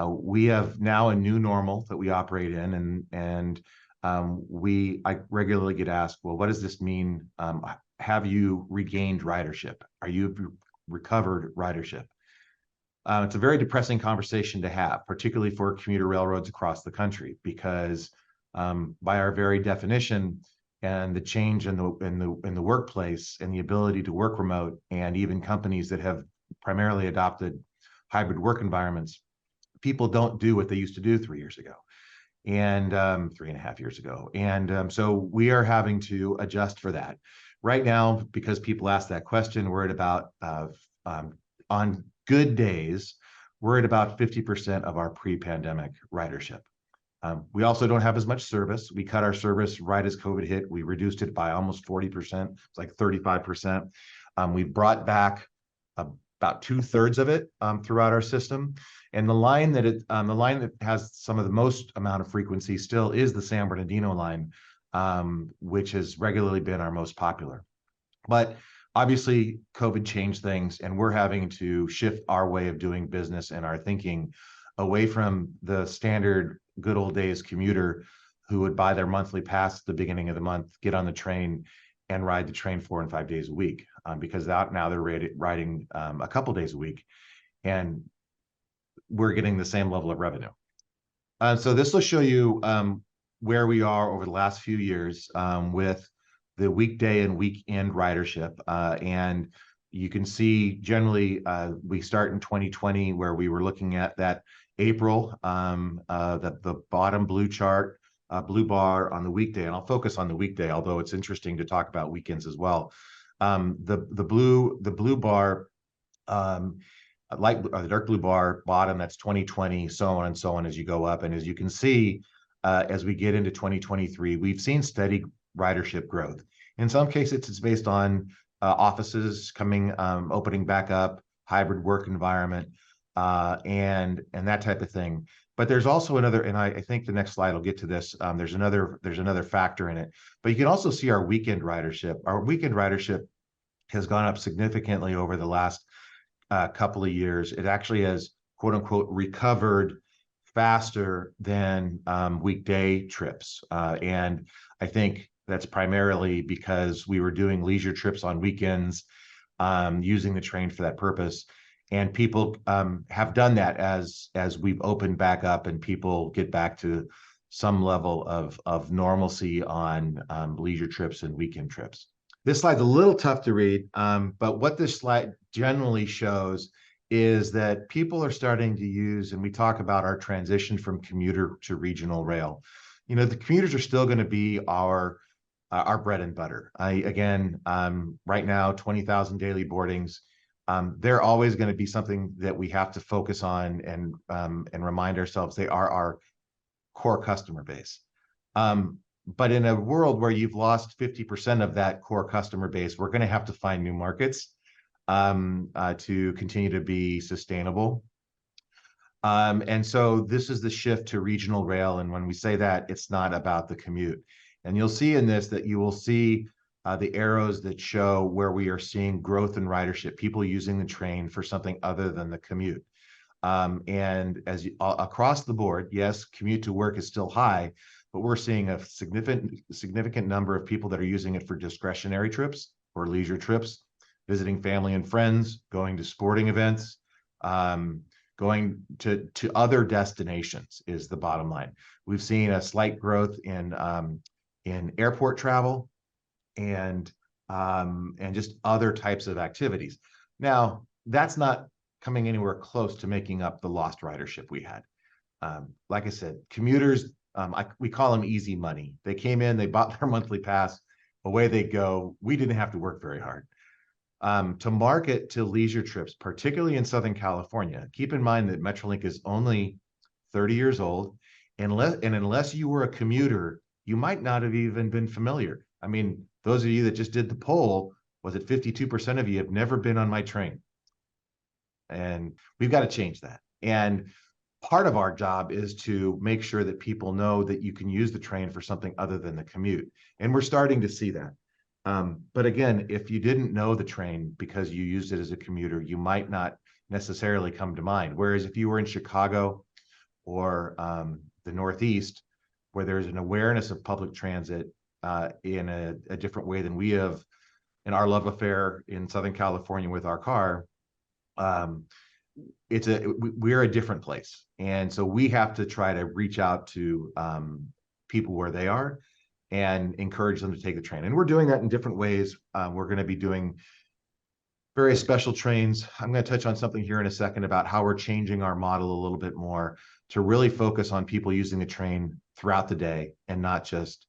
We have now a new normal that we operate in, and I regularly get asked, well, what does this mean? Have you regained ridership? Are you recovered ridership? It's a very depressing conversation to have, particularly for commuter railroads across the country, because by our very definition and the change in the workplace and the ability to work remote, and even companies that have primarily adopted hybrid work environments, people don't do what they used to do 3 years ago and 3.5 years ago. And so we are having to adjust for that. Right now, because people ask that question, we're at about, on good days, we're at about 50% of our pre-pandemic ridership. We also don't have as much service. We cut our service right as COVID hit. We reduced it by almost 40%. It's like 35%. We brought back about 2/3 of it throughout our system. And the line that has some of the most amount of frequency still is the San Bernardino line, which has regularly been our most popular. But obviously, COVID changed things, and we're having to shift our way of doing business and our thinking away from the standard good old days commuter who would buy their monthly pass at the beginning of the month, get on the train, and ride the train 4 and 5 days a week, because now they're riding a couple days a week, and we're getting the same level of revenue. So this will show you where we are over the last few years with the weekday and weekend ridership. And you can see generally we start in 2020 where we were looking at that April, the bottom blue chart, blue bar on the weekday, and I'll focus on the weekday, although it's interesting to talk about weekends as well. The blue bar, the dark blue bar bottom, that's 2020, so on and so on as you go up. And as you can see, as we get into 2023, we've seen steady ridership growth. In some cases, it's based on offices opening back up, hybrid work environment, and that type of thing. But there's also another, and I think the next slide will get to this. There's another factor in it. But you can also see our weekend ridership. Our weekend ridership has gone up significantly over the last couple of years. It actually has, quote unquote, recovered faster than weekday trips. And I think that's primarily because we were doing leisure trips on weekends, using the train for that purpose. And people have done that as we've opened back up and people get back to some level of normalcy on leisure trips and weekend trips. This slide's a little tough to read, but what this slide generally shows is that people are starting to use, and we talk about our transition from commuter to regional rail. You know, the commuters are still going to be our bread and butter. Again, right now, 20,000 daily boardings. They're always going to be something that we have to focus on and remind ourselves they are our core customer base. But in a world where you've lost 50% of that core customer base, we're going to have to find new markets to continue to be sustainable. And so this is the shift to regional rail. And when we say that, it's not about the commute. And you'll see in this that you will see the arrows that show where we are seeing growth in ridership, people using the train for something other than the commute. And across the board, yes, commute to work is still high, but we're seeing a significant number of people that are using it for discretionary trips or leisure trips, visiting family and friends, going to sporting events, going to other destinations is the bottom line. We've seen a slight growth in airport travel and just other types of activities. Now, that's not coming anywhere close to making up the lost ridership we had. Like I said, commuters, we call them easy money. They came in, they bought their monthly pass, away they go. We didn't have to work very hard. To market to leisure trips, particularly in Southern California, keep in mind that Metrolink is only 30 years old. Unless you were a commuter, you might not have even been familiar. I mean, those of you that just did the poll, was it 52% of you have never been on my train? And we've got to change that. And part of our job is to make sure that people know that you can use the train for something other than the commute. And we're starting to see that. But again, if you didn't know the train because you used it as a commuter, you might not necessarily come to mind. Whereas if you were in Chicago or the Northeast, where there's an awareness of public transit in a different way than we have in our love affair in Southern California with our car. We're a different place, and so we have to try to reach out to people where they are and encourage them to take the train. And we're doing that in different ways. We're going to be doing various special trains. I'm going to touch on something here in a second about how we're changing our model a little bit more to really focus on people using the train throughout the day and not just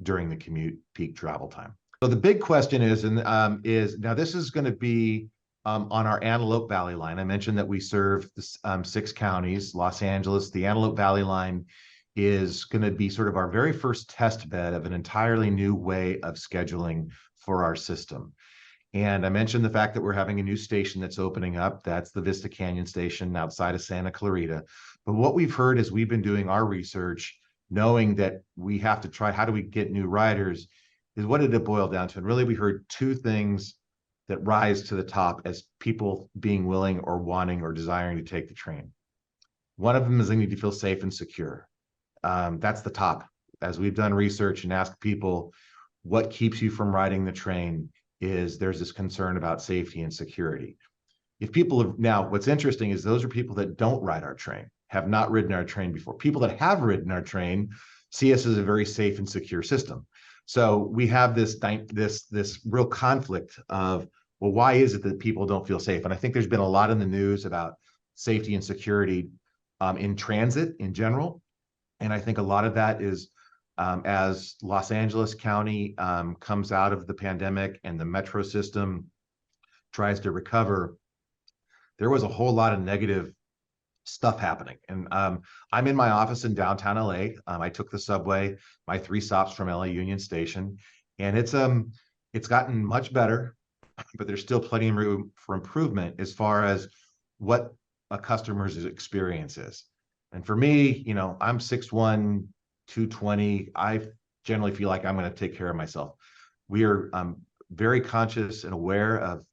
during the commute peak travel time. So the big question is now this is going to be on our Antelope Valley line. I mentioned that we serve 6 counties, Los Angeles. The Antelope Valley line is going to be sort of our very first test bed of an entirely new way of scheduling for our system. And I mentioned the fact that we're having a new station that's opening up. That's the Vista Canyon station outside of Santa Clarita. But what we've heard as we've been doing our research, knowing that we have to try, how do we get new riders, is what did it boil down to? And really, we heard 2 things that rise to the top as people being willing or wanting or desiring to take the train. One of them is they need to feel safe and secure. That's the top. As we've done research and asked people, what keeps you from riding the train, is there's this concern about safety and security. If people have, now what's interesting is those are people that don't ride our train, have not ridden our train before. People that have ridden our train see us as a very safe and secure system. So we have this real conflict of, well, why is it that people don't feel safe? And I think there's been a lot in the news about safety and security in transit in general. And I think a lot of that is as Los Angeles County comes out of the pandemic and the metro system tries to recover, there was a whole lot of negative stuff happening. And I'm in my office in downtown LA. I took the subway, my 3 stops from LA Union Station, and it's gotten much better, but there's still plenty of room for improvement as far as what a customer's experience is. And for me, you know, I'm 6'1", 220. I generally feel like I'm going to take care of myself. We are very conscious and aware of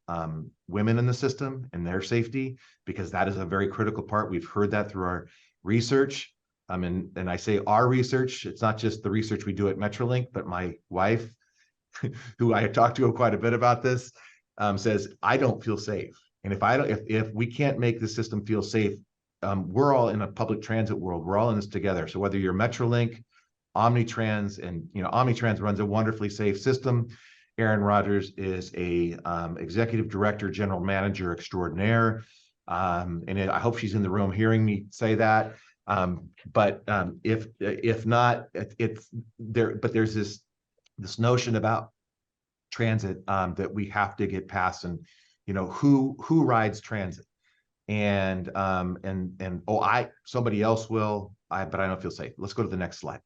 women in the system and their safety, because that is a very critical part. We've heard that through our research. And I say our research, it's not just the research we do at Metrolink, but my wife, who I talked to quite a bit about this, says, I don't feel safe. And if we can't make the system feel safe, we're all in a public transit world. We're all in this together. So whether you're Metrolink, Omnitrans, and Omnitrans runs a wonderfully safe system. Aaron Rogers is a executive director, general manager extraordinaire. And I hope she's in the room hearing me say that. But if not, it's there. But there's this notion about transit that we have to get past, and who rides transit, and somebody else will, but I don't feel safe. Let's go to the next slide.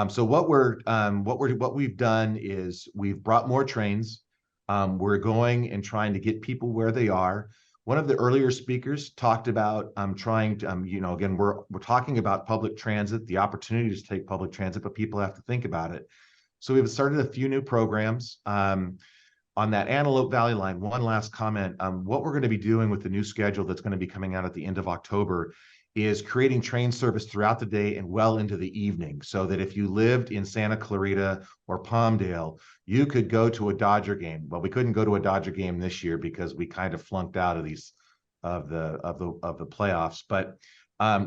So what we've done is we've brought more trains. We're going and trying to get people where they are. One of the earlier speakers talked about trying to, again, we're talking about public transit, the opportunity to take public transit, but people have to think about it. So we've started a few new programs on that Antelope Valley line. One last comment. What we're going to be doing with the new schedule that's going to be coming out at the end of October is creating train service throughout the day and well into the evening, so that if you lived in Santa Clarita or Palmdale, you could go to a Dodger game. Well, we couldn't go to a Dodger game this year because we kind of flunked out of the playoffs. But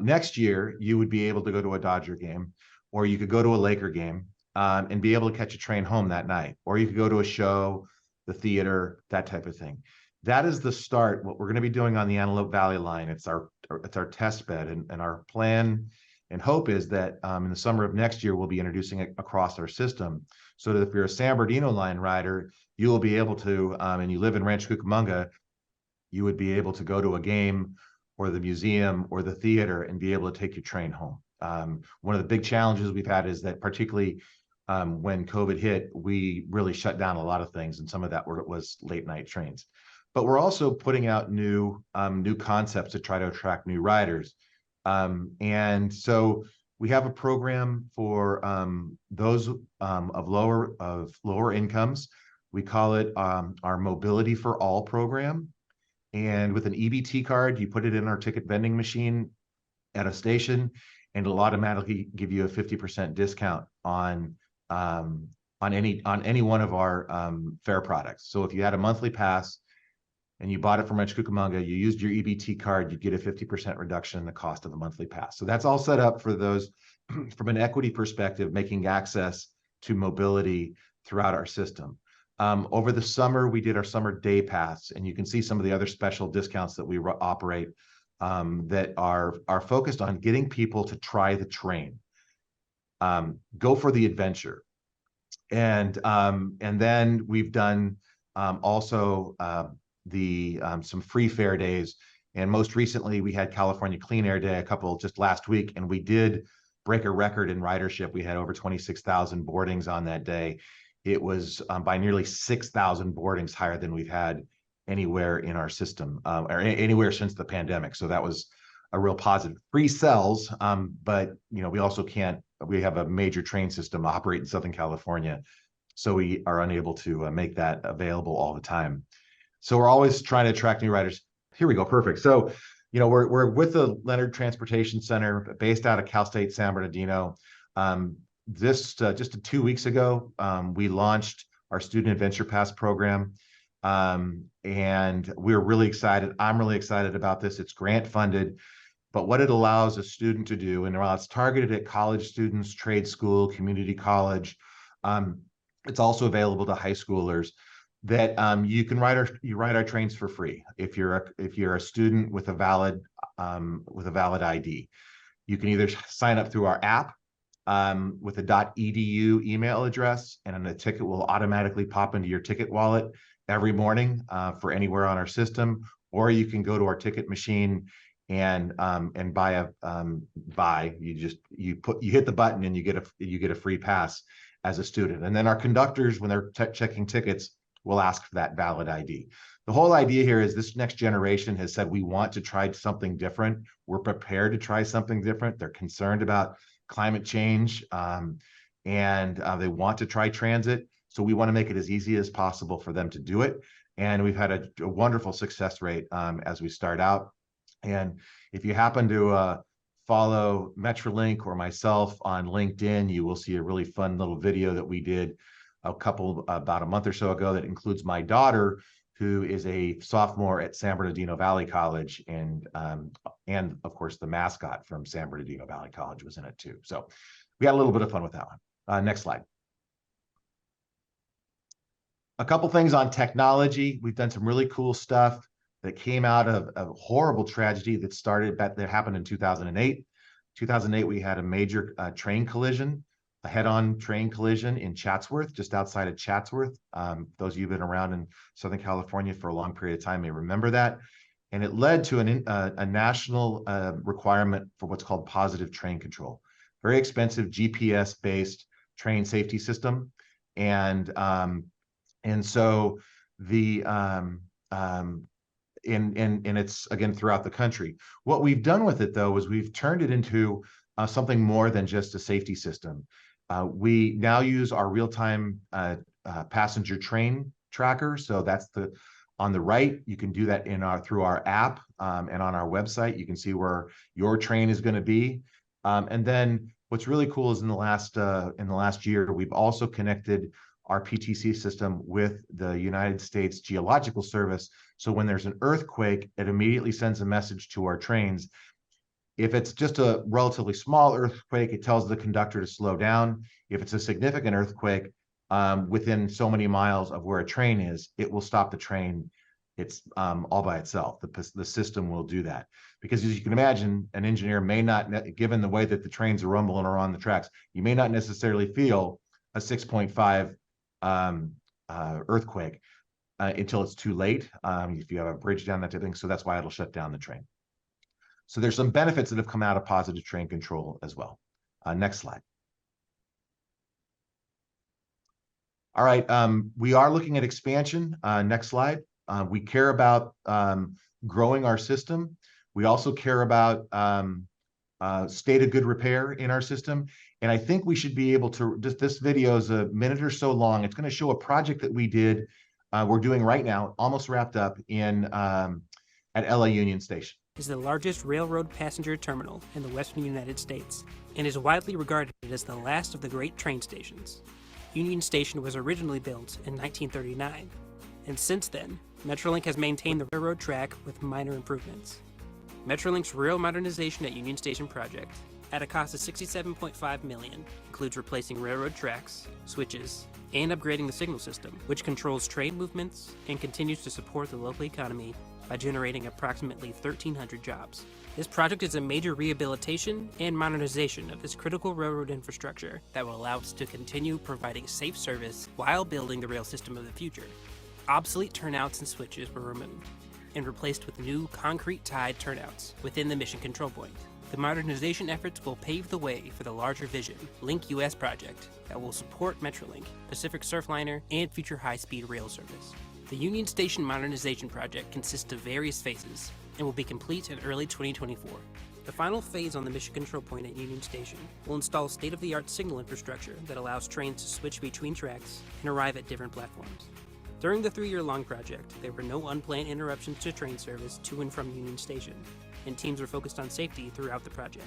next year, you would be able to go to a Dodger game, or you could go to a Laker game and be able to catch a train home that night, or you could go to a show, the theater, that type of thing. That is the start. What we're going to be doing on the Antelope Valley line, it's our test bed, and our plan and hope is that in the summer of next year, we'll be introducing it across our system, so that if you're a San Bernardino line rider, you will be able to, and you live in Rancho Cucamonga, you would be able to go to a game or the museum or the theater and be able to take your train home. One of the big challenges we've had is that, particularly when COVID hit, we really shut down a lot of things, and some of that was late night trains. But we're also putting out new concepts to try to attract new riders. And so we have a program for those of lower incomes. We call it our Mobility for All program. And with an EBT card, you put it in our ticket vending machine, at a station, and it'll automatically give you a 50% discount on any one of our fare products. So if you had a monthly pass and you bought it from Ranch Cucamonga, you used your EBT card, you'd get a 50% reduction in the cost of the monthly pass. So that's all set up for those from an equity perspective, making access to mobility throughout our system. Over the summer, we did our summer day pass, and you can see some of the other special discounts that we operate that are focused on getting people to try the train, go for the adventure. And then we've done also some free fare days. And most recently, we had California Clean Air Day just last week, and we did break a record in ridership. We had over 26,000 boardings on that day. It was by nearly 6,000 boardings higher than we've had anywhere in our system or anywhere since the pandemic. So that was a real positive. Free cells, but we also we have a major train system operate in Southern California, so we are unable to make that available all the time. So we're always trying to attract new riders. Here we go, perfect. So we're with the Leonard Transportation Center based out of Cal State San Bernardino. Just 2 weeks ago, we launched our Student Adventure Pass program. And we're really excited. I'm really excited about this. It's grant funded, but what it allows a student to do, and while it's targeted at college students, trade school, community college, it's also available to high schoolers, that you can ride our trains for free if you're a student with a valid ID. You can either sign up through our app with a .edu email address, and then the ticket will automatically pop into your ticket wallet every morning for anywhere on our system, or you can go to our ticket machine and buy you hit the button and you get a free pass as a student. And then our conductors, when they're checking tickets, will ask for that valid ID. The whole idea here is this next generation has said we want to try something different. We're prepared to try something different. They're concerned about climate change and they want to try transit. So we want to make it as easy as possible for them to do it. And we've had a wonderful success rate as we start out. And if you happen to follow Metrolink or myself on LinkedIn, you will see a really fun little video that we did about a month or so ago that includes my daughter, who is a sophomore at San Bernardino Valley College, and of course the mascot from San Bernardino Valley College was in it too. So we had a little bit of fun with that one. Next slide. A couple things on technology. We've done some really cool stuff that came out of a horrible tragedy that happened in 2008. 2008, we had a major train collision, a head-on train collision in Chatsworth, just outside of Chatsworth. Those of you who've been around in Southern California for a long period of time may remember that. And it led to a national requirement for what's called positive train control. Very expensive GPS-based train safety system. And so and it's again throughout the country. What we've done with it though is we've turned it into something more than just a safety system. We now use our real-time passenger train tracker. So that's on the right. You can do that through our app and on our website. You can see where your train is going to be. And then what's really cool is in the last year, we've also connected our PTC system with the United States Geological Service. So when there's an earthquake, it immediately sends a message to our trains. If it's just a relatively small earthquake, it tells the conductor to slow down. If it's a significant earthquake within so many miles of where a train is, it will stop the train. It's all by itself. The system will do that. Because as you can imagine, an engineer may not, given the way that the trains are rumbling or on the tracks, you may not necessarily feel a 6.5 earthquake until it's too late. If you have a bridge down, that type of thing. So that's why it'll shut down the train. So there's some benefits that have come out of positive train control as well. Next slide. All right, we are looking at expansion. Next slide. We care about growing our system. We also care about state of good repair in our system. And I think we should be able to, this video is a minute or so long. It's going to show a project that we did, we're doing right now, almost wrapped up at LA Union Station. is the largest railroad passenger terminal in the western United States and is widely regarded as the last of the great train stations. Union Station was originally built in 1939, and since then, Metrolink has maintained the railroad track with minor improvements. Metrolink's rail modernization at Union Station project, at a cost of $67.5 million, includes replacing railroad tracks, switches, and upgrading the signal system, which controls train movements and continues to support the local economy by generating approximately 1,300 jobs. This project is a major rehabilitation and modernization of this critical railroad infrastructure that will allow us to continue providing safe service while building the rail system of the future. Obsolete turnouts and switches were removed and replaced with new concrete-tied turnouts within the mission control point. The modernization efforts will pave the way for the larger vision, Link US project, that will support Metrolink, Pacific Surfliner, and future high-speed rail service. The Union Station modernization project consists of various phases and will be complete in early 2024. The final phase on the mission control point at Union Station will install state-of-the-art signal infrastructure that allows trains to switch between tracks and arrive at different platforms. During the 3-year-long project, there were no unplanned interruptions to train service to and from Union Station, and teams were focused on safety throughout the project.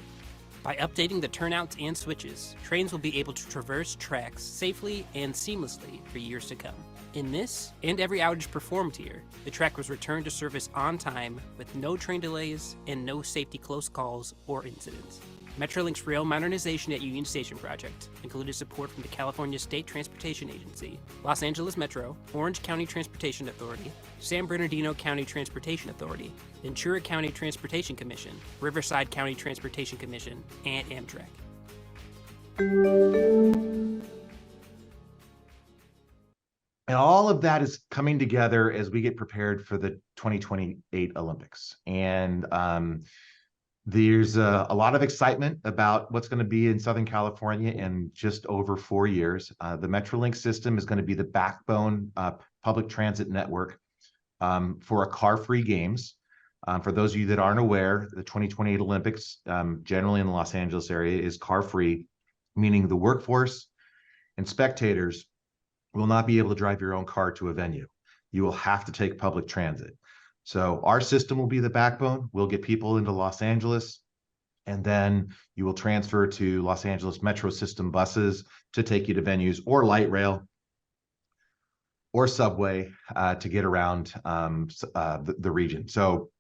By updating the turnouts and switches, trains will be able to traverse tracks safely and seamlessly for years to come. In this, and every outage performed here, the track was returned to service on time with no train delays and no safety close calls or incidents. Metrolink's rail modernization at Union Station project included support from the California State Transportation Agency, Los Angeles Metro, Orange County Transportation Authority, San Bernardino County Transportation Authority, Ventura County Transportation Commission, Riverside County Transportation Commission, and Amtrak. And all of that is coming together as we get prepared for the 2028 Olympics. And there's a lot of excitement about what's going to be in Southern California in just over 4 years. The Metrolink system is going to be the backbone public transit network for a car-free games. For those of you that aren't aware, the 2028 Olympics, generally in the Los Angeles area, is car-free, meaning the workforce and spectators will not be able to drive your own car to a venue. You will have to take public transit. So our system will be the backbone. We'll get people into Los Angeles, and then you will transfer to Los Angeles Metro system buses to take you to venues, or light rail or subway to get around the region. So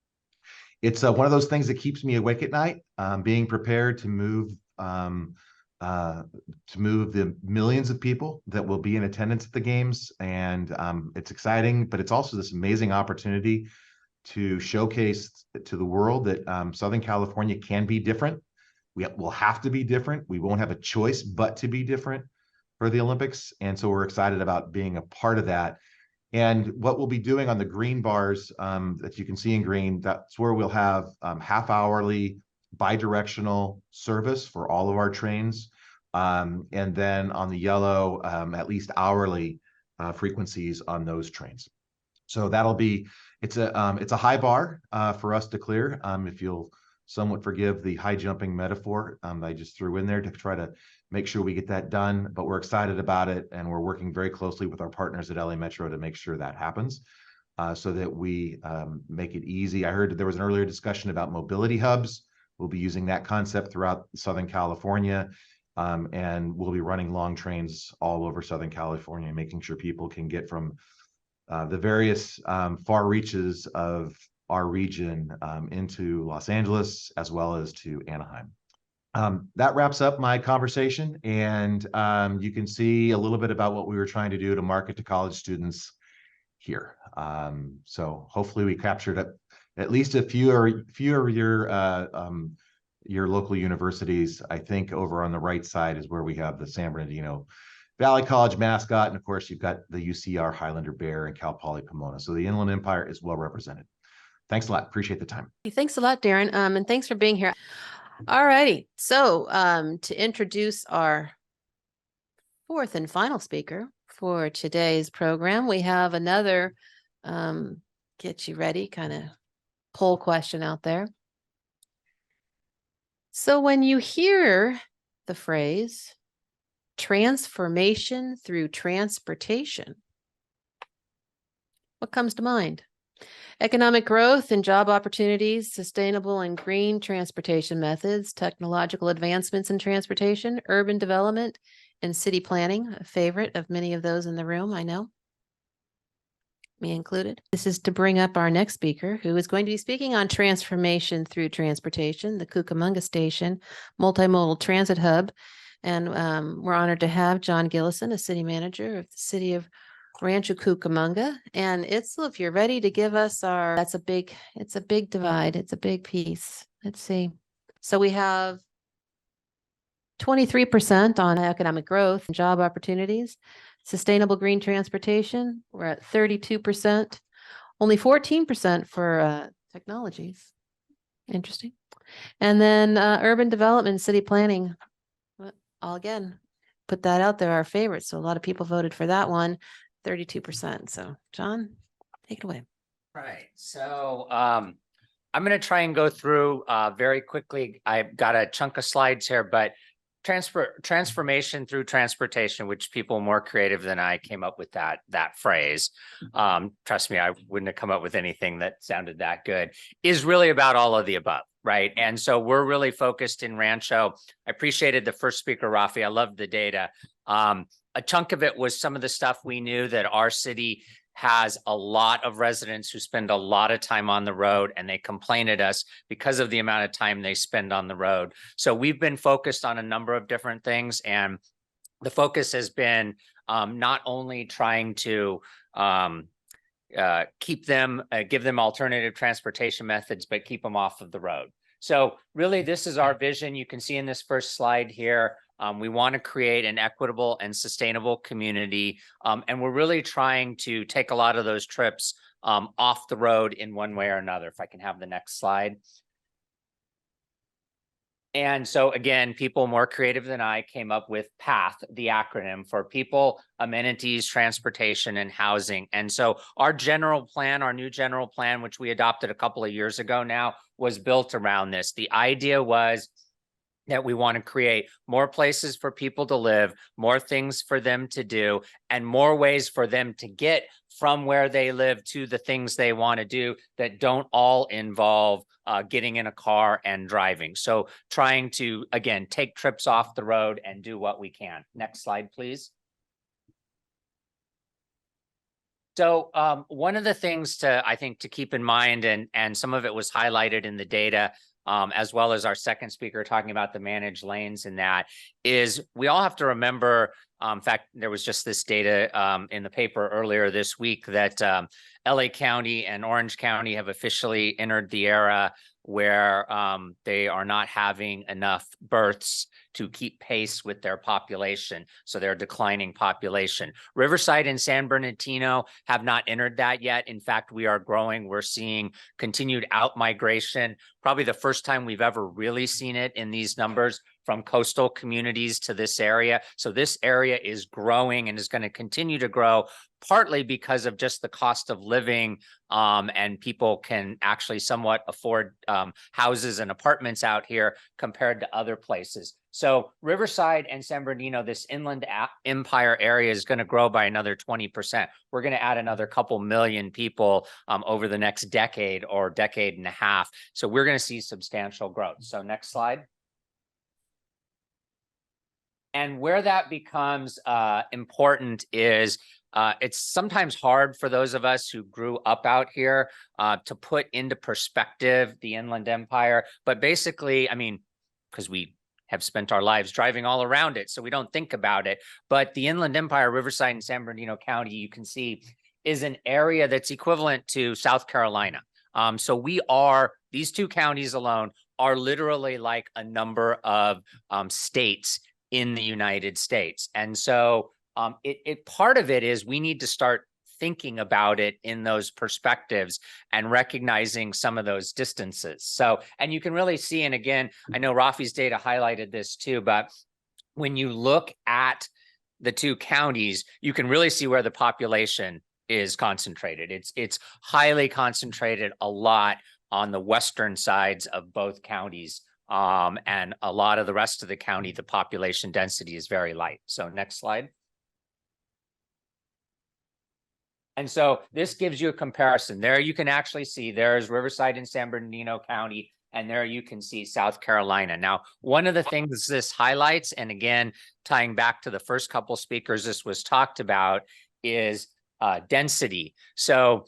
it's one of those things that keeps me awake at night, being prepared to move the millions of people that will be in attendance at the games. And it's exciting, but it's also this amazing opportunity to showcase to the world that Southern California can be different. We will have to be different. We won't have a choice but to be different for the Olympics. And so we're excited about being a part of that. And what we'll be doing on the green bars that you can see in green, that's where we'll have half-hourly bi-directional service for all of our trains. And then on the yellow, at least hourly frequencies on those trains. So that'll be, it's a high bar for us to clear. If you'll somewhat forgive the high jumping metaphor I just threw in there to try to make sure we get that done, but we're excited about it, and we're working very closely with our partners at LA Metro to make sure that happens, so that we make it easy. I heard that there was an earlier discussion about mobility hubs. We'll be using that concept throughout Southern California, and we'll be running long trains all over Southern California, making sure people can get from the various far reaches of our region into Los Angeles, as well as to Anaheim. That wraps up my conversation, and you can see a little bit about what we were trying to do to market to college students here. So hopefully we captured at least a few of your local universities. I think over on the right side is where we have the San Bernardino Valley College mascot, and of course you've got the UCR Highlander Bear and Cal Poly Pomona. So the Inland Empire is well represented. Thanks a lot. Appreciate the time. Thanks a lot, Darren. And thanks for being here. All righty. So to introduce our fourth and final speaker for today's program, we have another get you ready kind of poll question out there. So when you hear the phrase transformation through transportation, what comes to mind? Economic growth and job opportunities, sustainable and green transportation methods, technological advancements in transportation, urban development, and city planning, a favorite of many of those in the room, I know, me included. This is to bring up our next speaker, who is going to be speaking on transformation through transportation, the Cucamonga Station Multimodal Transit Hub. And we're honored to have John Gillison, a city manager of the city of Rancho Cucamonga. And it's, if you're ready to give us our, it's a big divide. It's a big piece. Let's see. So we have 23% on economic growth and job opportunities. Sustainable green transportation, we're at 32%. Only 14% for technologies. Interesting. And then urban development and city planning. I'll again put that out there, our favorite. So a lot of people voted for that one, 32%. So John, take it away. Right. So I'm going to try and go through very quickly. I've got a chunk of slides here, but transformation through transportation, which people more creative than I came up with that phrase. Trust me, I wouldn't have come up with anything that sounded that good, is really about all of the above. Right. And so we're really focused in Rancho. I appreciated the first speaker, Rafi. I loved the data. A chunk of it was some of the stuff we knew that our city has a lot of residents who spend a lot of time on the road, and they complain at us because of the amount of time they spend on the road. So we've been focused on a number of different things, and the focus has been not only trying to keep them, give them alternative transportation methods, but keep them off of the road. So really, this is our vision. You can see in this first slide here, we want to create an equitable and sustainable community. And we're really trying to take a lot of those trips off the road in one way or another. If I can have the next slide. And so again, people more creative than I came up with PATH, the acronym for people, amenities, transportation, and housing. And so our general plan, our new general plan, which we adopted a couple of years ago now, was built around this. The idea was that we want to create more places for people to live, more things for them to do, and more ways for them to get from where they live to the things they want to do that don't all involve getting in a car and driving. So trying to, again, take trips off the road and do what we can. Next slide, please. So one of the things I think to keep in mind, and some of it was highlighted in the data, as well as our second speaker talking about the managed lanes, and that is we all have to remember, in fact, there was just this data in the paper earlier this week that LA County and Orange County have officially entered the era where they are not having enough births to keep pace with their population. So they're declining population. Riverside and San Bernardino have not entered that yet. In fact, we are growing. We're seeing continued out-migration, probably the first time we've ever really seen it in these numbers from coastal communities to this area. So this area is growing and is going to continue to grow, partly because of just the cost of living, and people can actually somewhat afford houses and apartments out here compared to other places. So Riverside and San Bernardino, this Inland Empire area, is going to grow by another 20%. We're going to add another couple million people over the next decade or decade and a half. So we're going to see substantial growth. So next slide. And where that becomes important is it's sometimes hard for those of us who grew up out here to put into perspective the Inland Empire. But basically, I mean, because we have spent our lives driving all around it, so we don't think about it. But the Inland Empire, Riverside and San Bernardino County, you can see, is an area that's equivalent to South Carolina. So we are, these two counties alone are literally like a number of states in the United States. And so part of it is we need to start thinking about it in those perspectives and recognizing some of those distances. So, and you can really see, and again, I know Rafi's data highlighted this too, but when you look at the two counties, you can really see where the population is concentrated. It's highly concentrated a lot on the western sides of both counties. And a lot of the rest of the county, the population density is very light. So next slide. And so this gives you a comparison. There you can actually see there's Riverside and San Bernardino County, and there you can see South Carolina. Now, one of the things this highlights, and again, tying back to the first couple speakers this was talked about, is density. So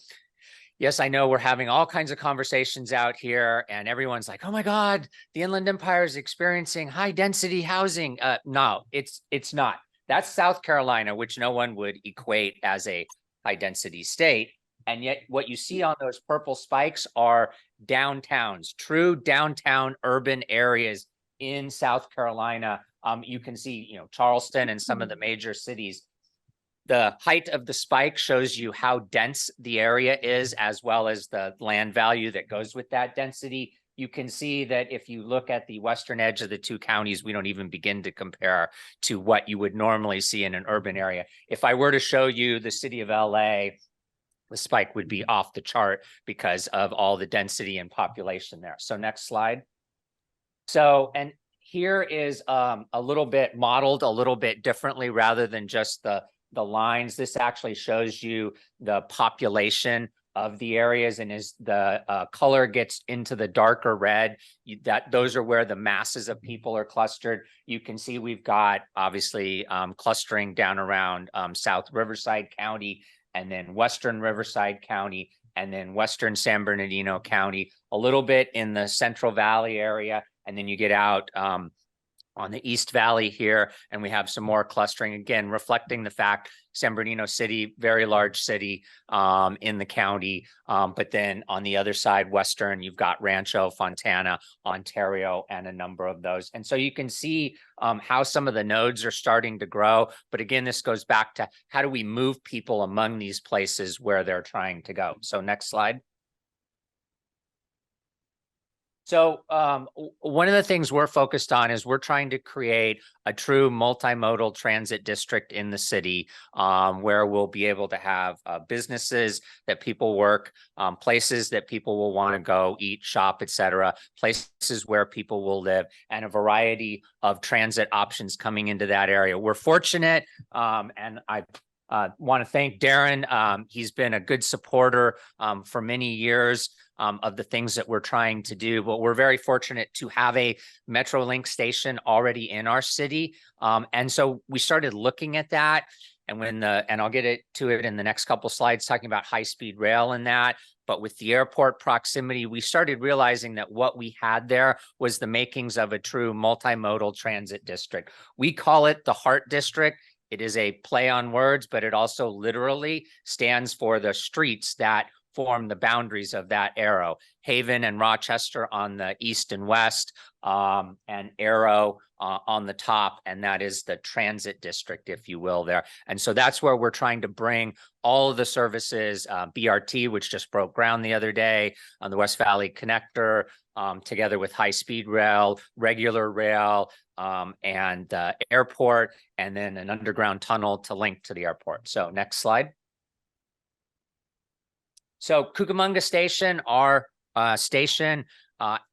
yes, I know we're having all kinds of conversations out here and everyone's like, oh my God, the Inland Empire is experiencing high density housing. No, it's not. That's South Carolina, which no one would equate as a high density state. And yet what you see on those purple spikes are downtowns, true downtown urban areas in South Carolina. You can see, Charleston and some of the major cities. The height of the spike shows you how dense the area is, as well as the land value that goes with that density. You can see that if you look at the western edge of the two counties, we don't even begin to compare to what you would normally see in an urban area. If I were to show you the city of LA, the spike would be off the chart because of all the density and population there. So next slide. So, and here is a little bit modeled a little bit differently rather than just the lines. This actually shows you the population of the areas, and as the color gets into the darker red, those are where the masses of people are clustered. You can see we've got obviously clustering down around South Riverside County, and then Western Riverside County, and then Western San Bernardino County, a little bit in the Central Valley area, and then you get out on the East Valley here, and we have some more clustering, again, reflecting the fact San Bernardino City, very large city in the county. But then on the other side, Western, you've got Rancho, Fontana, Ontario, and a number of those. And so you can see how some of the nodes are starting to grow. But again, this goes back to how do we move people among these places where they're trying to go? So next slide. So one of the things we're focused on is we're trying to create a true multimodal transit district in the city where we'll be able to have businesses that people work, places that people will want to go eat, shop, etc., places where people will live, and a variety of transit options coming into that area. We're fortunate, and I want to thank Darren. He's been a good supporter for many years of the things that we're trying to do, but we're very fortunate to have a Metrolink station already in our city. And so we started looking at that, and and I'll get to it in the next couple slides, talking about high-speed rail and that. But with the airport proximity, we started realizing that what we had there was the makings of a true multimodal transit district. We call it the Heart District. It is a play on words, but it also literally stands for the streets that form the boundaries of that arrow. Haven and Rochester on the east and west, and Arrow on the top, and that is the transit district, if you will, there. And so that's where we're trying to bring all of the services, BRT, which just broke ground the other day on the West Valley Connector, together with high-speed rail, regular rail, and airport, and then an underground tunnel to link to the airport. So next slide. So Cucamonga Station, our station,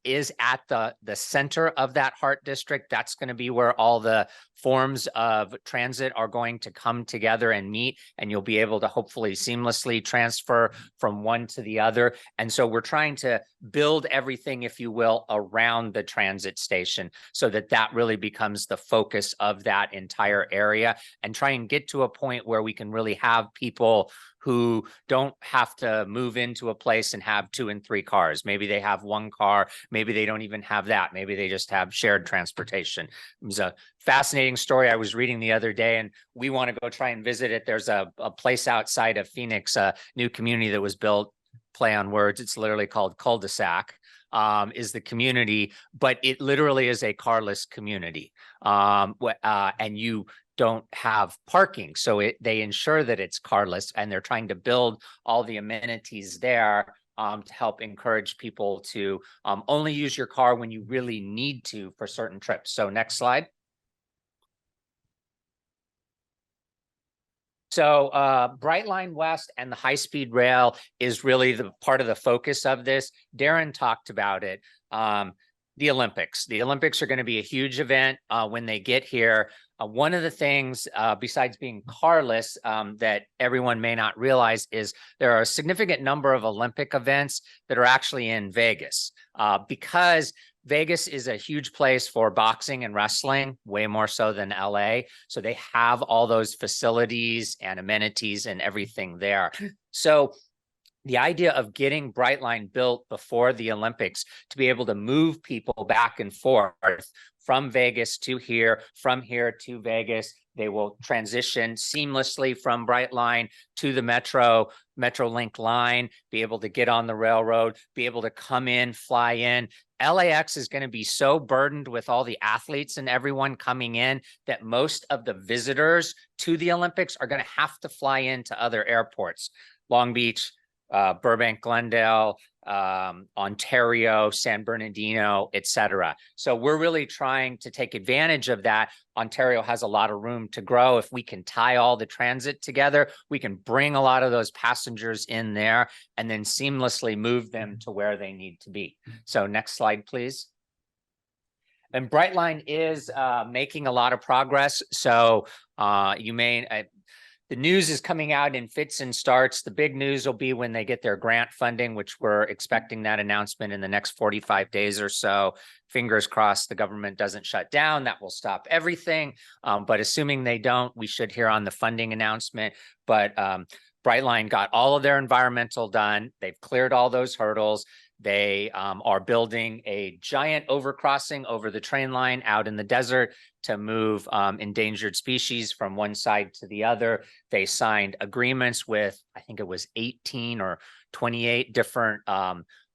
is at the center of that Heart District. That's going to be where all the forms of transit are going to come together and meet, and you'll be able to hopefully seamlessly transfer from one to the other. And so we're trying to build everything, if you will, around the transit station so that that really becomes the focus of that entire area, and try and get to a point where we can really have people who don't have to move into a place and have 2 and 3 cars. Maybe they have 1 car, maybe they don't even have that. Maybe they just have shared transportation. It was a fascinating story I was reading the other day, and we want to go try and visit it. There's a place outside of Phoenix, a new community that was built, play on words. It's literally called Cul-de-sac, is the community, but it literally is a carless community. And you don't have parking. So they ensure that it's carless, and they're trying to build all the amenities there to help encourage people to only use your car when you really need to for certain trips. So next slide. So Brightline West and the high-speed rail is really the part of the focus of this. Darren talked about it. The Olympics. The Olympics are going to be a huge event when they get here. One of the things, besides being carless, that everyone may not realize is there are a significant number of Olympic events that are actually in Vegas because Vegas is a huge place for boxing and wrestling, way more so than LA. So they have all those facilities and amenities and everything there. So the idea of getting Brightline built before the Olympics to be able to move people back and forth from Vegas to here, from here to Vegas. They will transition seamlessly from Brightline to the Metrolink line, be able to get on the railroad, be able to come in, fly in. LAX is going to be so burdened with all the athletes and everyone coming in that most of the visitors to the Olympics are going to have to fly into other airports. Long Beach, Burbank, Glendale, Ontario, San Bernardino, etc. So we're really trying to take advantage of that. Ontario has a lot of room to grow. If we can tie all the transit together, we can bring a lot of those passengers in there and then seamlessly move them to where they need to be. So next slide, please. And Brightline is making a lot of progress. So you may... the news is coming out in fits and starts. The big news will be when they get their grant funding, which we're expecting that announcement in the next 45 days or so. Fingers crossed the government doesn't shut down. That will stop everything. But assuming they don't, we should hear on the funding announcement. But Brightline got all of their environmental done. They've cleared all those hurdles. They are building a giant overcrossing over the train line out in the desert to move endangered species from one side to the other. They signed agreements with, I think it was 18 or 28 different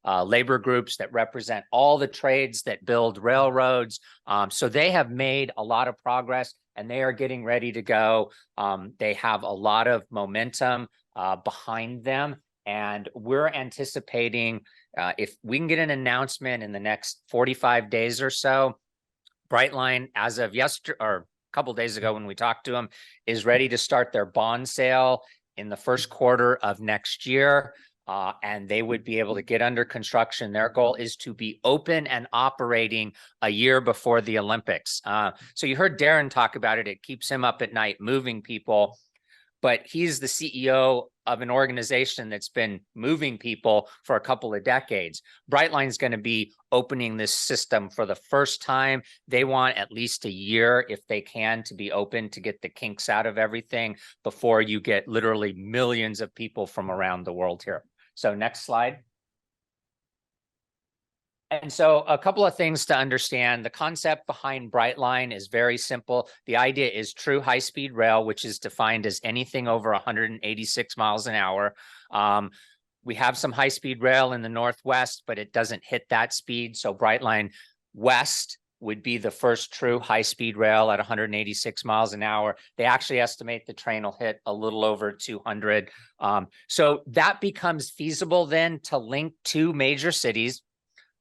labor groups that represent all the trades that build railroads. So they have made a lot of progress and they are getting ready to go. They have a lot of momentum behind them. And we're anticipating if we can get an announcement in the next 45 days or so, Brightline, as of yesterday or a couple of days ago when we talked to them, is ready to start their bond sale in the first quarter of next year. And they would be able to get under construction. Their goal is to be open and operating a year before the Olympics. So you heard Darren talk about it. It keeps him up at night moving people. But he's the CEO of an organization that's been moving people for a couple of decades. Brightline's going to be opening this system for the first time. They want at least a year, if they can, to be open to get the kinks out of everything before you get literally millions of people from around the world here. So next slide. And so a couple of things to understand. The concept behind Brightline is very simple. The idea is true high-speed rail, which is defined as anything over 186 miles an hour. We have some high-speed rail in the Northwest, but it doesn't hit that speed. So Brightline West would be the first true high-speed rail at 186 miles an hour. They actually estimate the train will hit a little over 200. So that becomes feasible then to link two major cities,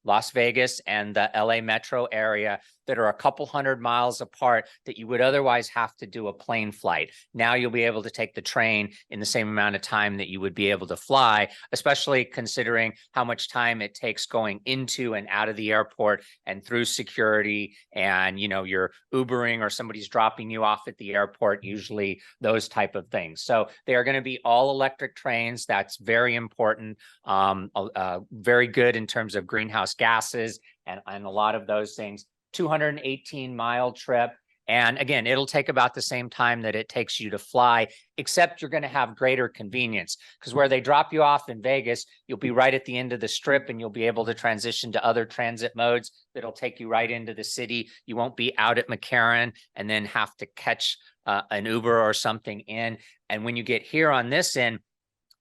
Las Vegas and the LA metro area, that are a couple hundred miles apart that you would otherwise have to do a plane flight. Now you'll be able to take the train in the same amount of time that you would be able to fly, especially considering how much time it takes going into and out of the airport and through security. And, you know, you're Ubering or somebody's dropping you off at the airport, usually those type of things. So they are going to be all electric trains. That's very important, very good in terms of greenhouse gases and a lot of those things. 218-mile trip. And again, it'll take about the same time that it takes you to fly, except you're going to have greater convenience, because where they drop you off in Vegas, you'll be right at the end of the strip and you'll be able to transition to other transit modes that'll take you right into the city. You won't be out at McCarran and then have to catch an Uber or something in. And when you get here on this end,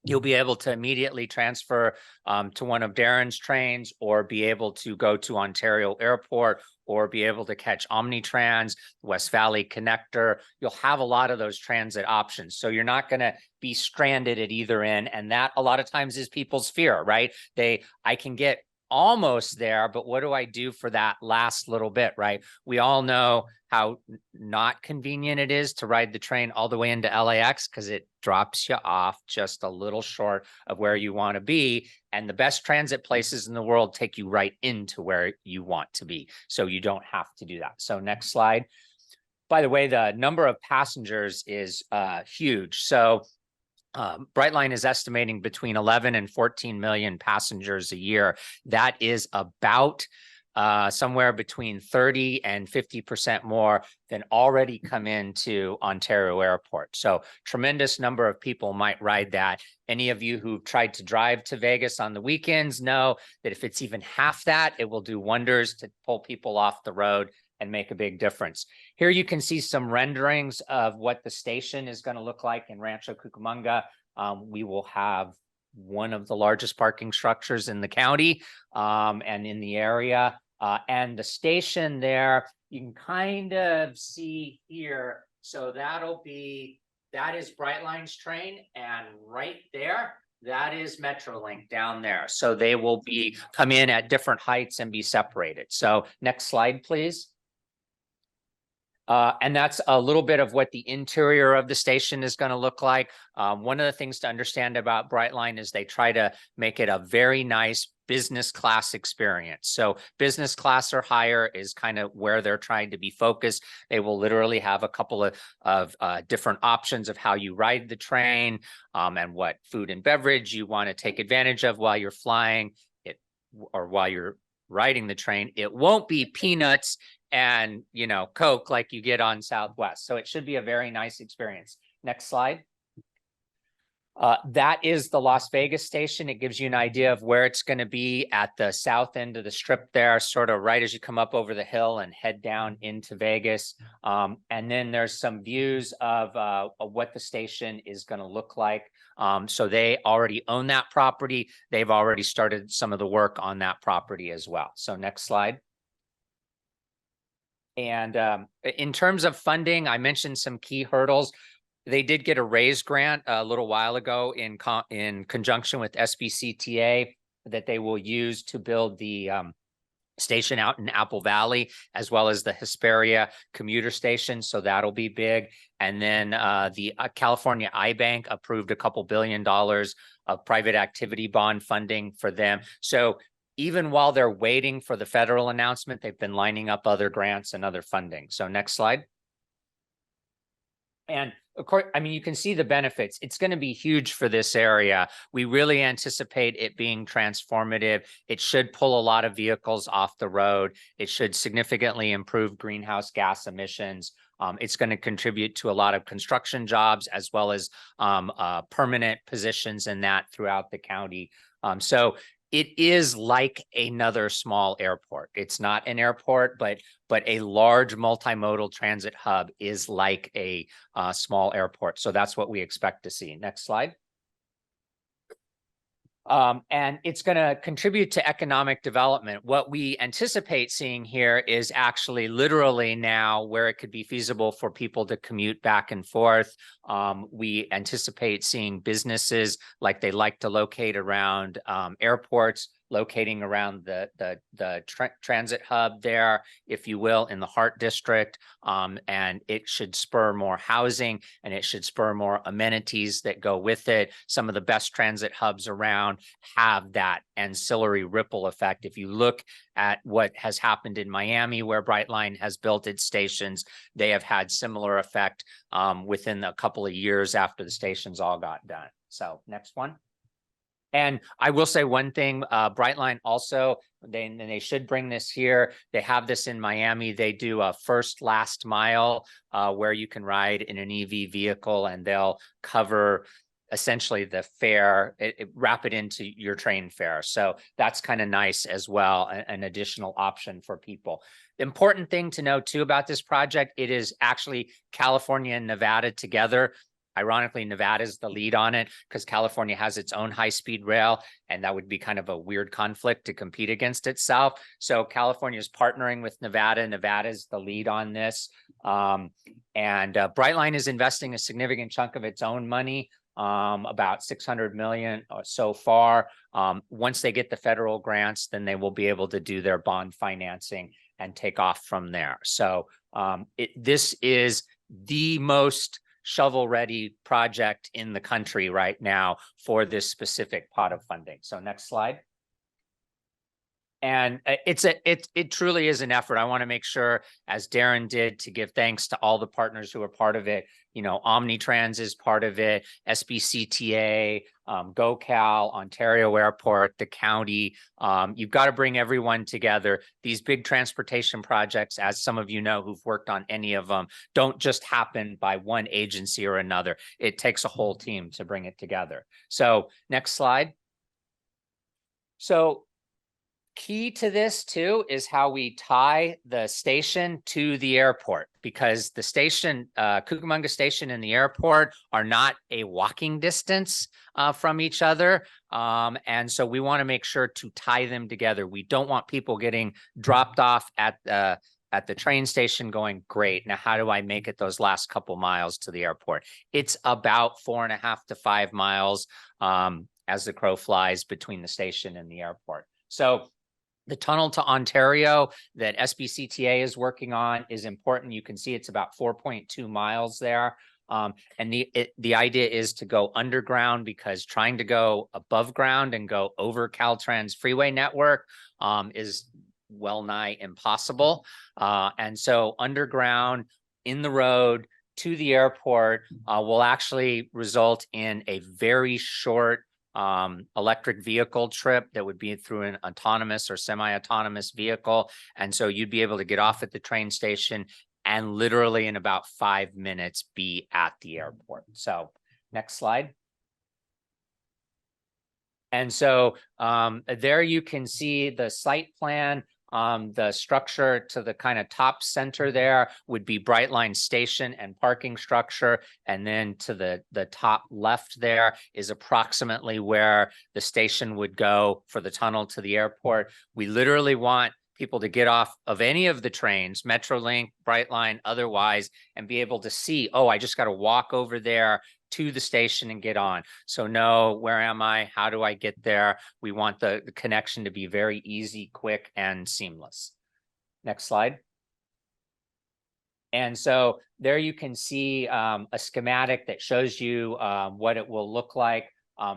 you'll be able to immediately transfer to one of Darren's trains, or be able to go to Ontario Airport, or be able to catch Omnitrans, West Valley Connector. You'll have a lot of those transit options. So you're not going to be stranded at either end. And that a lot of times is people's fear, right? I can get almost there, but what do I do for that last little bit, right? We all know how not convenient it is to ride the train all the way into LAX because it drops you off just a little short of where you want to be. And the best transit places in the world take you right into where you want to be. So you don't have to do that. So next slide. By the way, the number of passengers is huge. So Brightline is estimating between 11 and 14 million passengers a year. That is about somewhere between 30 and 50% more than already come into Ontario Airport. So tremendous number of people might ride that. Any of you who've tried to drive to Vegas on the weekends know that if it's even half that, it will do wonders to pull people off the road and make a big difference. Here you can see some renderings of what the station is going to look like in Rancho Cucamonga. We will have one of the largest parking structures in the county and in the area. And the station there, you can kind of see here. So that is Brightline's train. And right there, that is Metrolink down there. So they will come in at different heights and be separated. So next slide, please. And that's a little bit of what the interior of the station is going to look like. One of the things to understand about Brightline is they try to make it a very nice business class experience. So business class or higher is kind of where they're trying to be focused. They will literally have a couple of different options of how you ride the train and what food and beverage you want to take advantage of while you're flying it or while you're riding the train. It won't be peanuts and, you know, Coke like you get on Southwest. So it should be a very nice experience. Next slide. That is the Las Vegas station. It gives you an idea of where it's going to be at the south end of the strip there, sort of right as you come up over the hill and head down into Vegas. And then there's some views of what the station is going to look like. So they already own that property. They've already started some of the work on that property as well. So next slide. And in terms of funding, I mentioned some key hurdles. They did get a RAISE grant a little while ago in conjunction with SBCTA that they will use to build the station out in Apple Valley, as well as the Hesperia commuter station. So that'll be big. And then the California iBank approved a couple $2 billion of private activity bond funding for them. So even while they're waiting for the federal announcement, they've been lining up other grants and other funding. So next slide. And of course, I mean, you can see the benefits. It's going to be huge for this area. We really anticipate it being transformative. It should pull a lot of vehicles off the road. It should significantly improve greenhouse gas emissions. It's going to contribute to a lot of construction jobs as well as permanent positions in that throughout the county. So it is like another small airport. It's not an airport, but a large multimodal transit hub is like a small airport. So that's what we expect to see. Next slide. And it's going to contribute to economic development. What we anticipate seeing here is actually literally now where it could be feasible for people to commute back and forth. We anticipate seeing businesses like they like to locate around airports, locating around the transit hub there, if you will, in the Heart District. And it should spur more housing and it should spur more amenities that go with it. Some of the best transit hubs around have that ancillary ripple effect. If you look at what has happened in Miami, where Brightline has built its stations, they have had similar effect within a couple of years after the stations all got done. So next one. And I will say one thing, Brightline also, they should bring this here. They have this in Miami. They do a first last mile where you can ride in an EV vehicle and they'll cover essentially the fare, wrap it into your train fare. So that's kind of nice as well, an additional option for people. The important thing to know too about this project, it is actually California and Nevada together. Ironically, Nevada is the lead on it because California has its own high-speed rail, and that would be kind of a weird conflict to compete against itself. So California is partnering with Nevada. Nevada is the lead on this. And Brightline is investing a significant chunk of its own money about 600 million so far. Once they get the federal grants, then they will be able to do their bond financing and take off from there. So this is the most shovel-ready project in the country right now for this specific pot of funding. So next slide. And it truly is an effort. I want to make sure, as Darren did, to give thanks to all the partners who are part of it. You know, Omnitrans is part of it, SBCTA, GoCal, Ontario Airport, the county. You've got to bring everyone together. These big transportation projects, as some of you know who've worked on any of them, don't just happen by one agency or another. It takes a whole team to bring it together. So next slide. So key to this too is how we tie the station to the airport, because the station, Cucamonga Station and the airport are not a walking distance from each other. And so we want to make sure to tie them together. We don't want people getting dropped off at the train station going, great, now how do I make it those last couple miles to the airport? It's about 4.5 to 5 miles as the crow flies between the station and the airport. So the tunnel to Ontario that SBCTA is working on is important. You can see it's about 4.2 miles there. And the idea is to go underground, because trying to go above ground and go over Caltrans freeway network is well nigh impossible. And so underground in the road to the airport will actually result in a very short electric vehicle trip that would be through an autonomous or semi-autonomous vehicle. And so you'd be able to get off at the train station and literally in about 5 minutes be at the airport. So next slide. And so there you can see the site plan. The structure to the kind of top center there would be Brightline Station and parking structure. And then to the top left there is approximately where the station would go for the tunnel to the airport. We literally want people to get off of any of the trains, Metrolink, Brightline, otherwise, and be able to see, oh, I just got to walk over there to the station and get on. So no, where am I? How do I get there? We want the connection to be very easy, quick, and seamless. Next slide. And so there you can see a schematic that shows you what it will look like.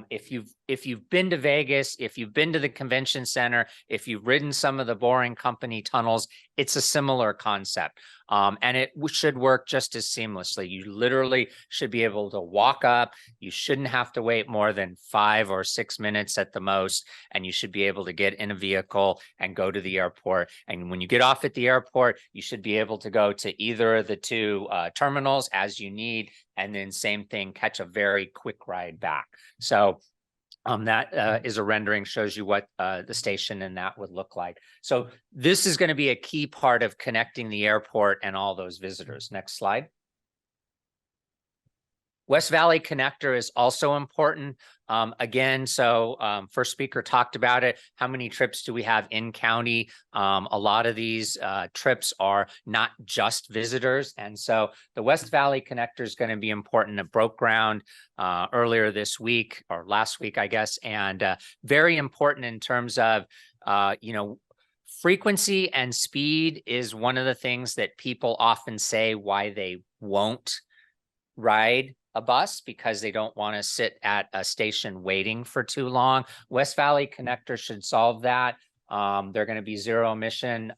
If you've been to Vegas, if you've been to the convention center, if you've ridden some of the Boring Company tunnels, it's a similar concept. And it should work just as seamlessly. You literally should be able to walk up. You shouldn't have to wait more than 5 or 6 minutes at the most. And you should be able to get in a vehicle and go to the airport. And when you get off at the airport, you should be able to go to either of the 2 terminals as you need. And then same thing, catch a very quick ride back. So that is a rendering, shows you what the station and that would look like. So this is going to be a key part of connecting the airport and all those visitors. Next slide. West Valley Connector is also important. Again, so first speaker talked about it. How many trips do we have in county? A lot of these trips are not just visitors. And so the West Valley Connector is going to be important. It broke ground earlier this week, or last week, I guess, and very important in terms of, frequency and speed is one of the things that people often say why they won't ride a bus, because they don't want to sit at a station waiting for too long. West Valley Connector should solve that. They're going to be zero emission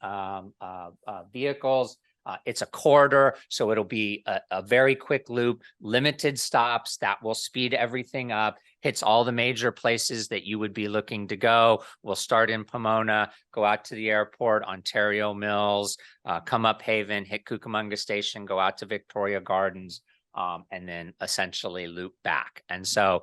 vehicles. It's a corridor, so it'll be a very quick loop, limited stops that will speed everything up, hits all the major places that you would be looking to go. We'll start in Pomona, go out to the airport, Ontario Mills, come up Haven, hit Cucamonga Station, go out to Victoria Gardens, and then essentially loop back. And so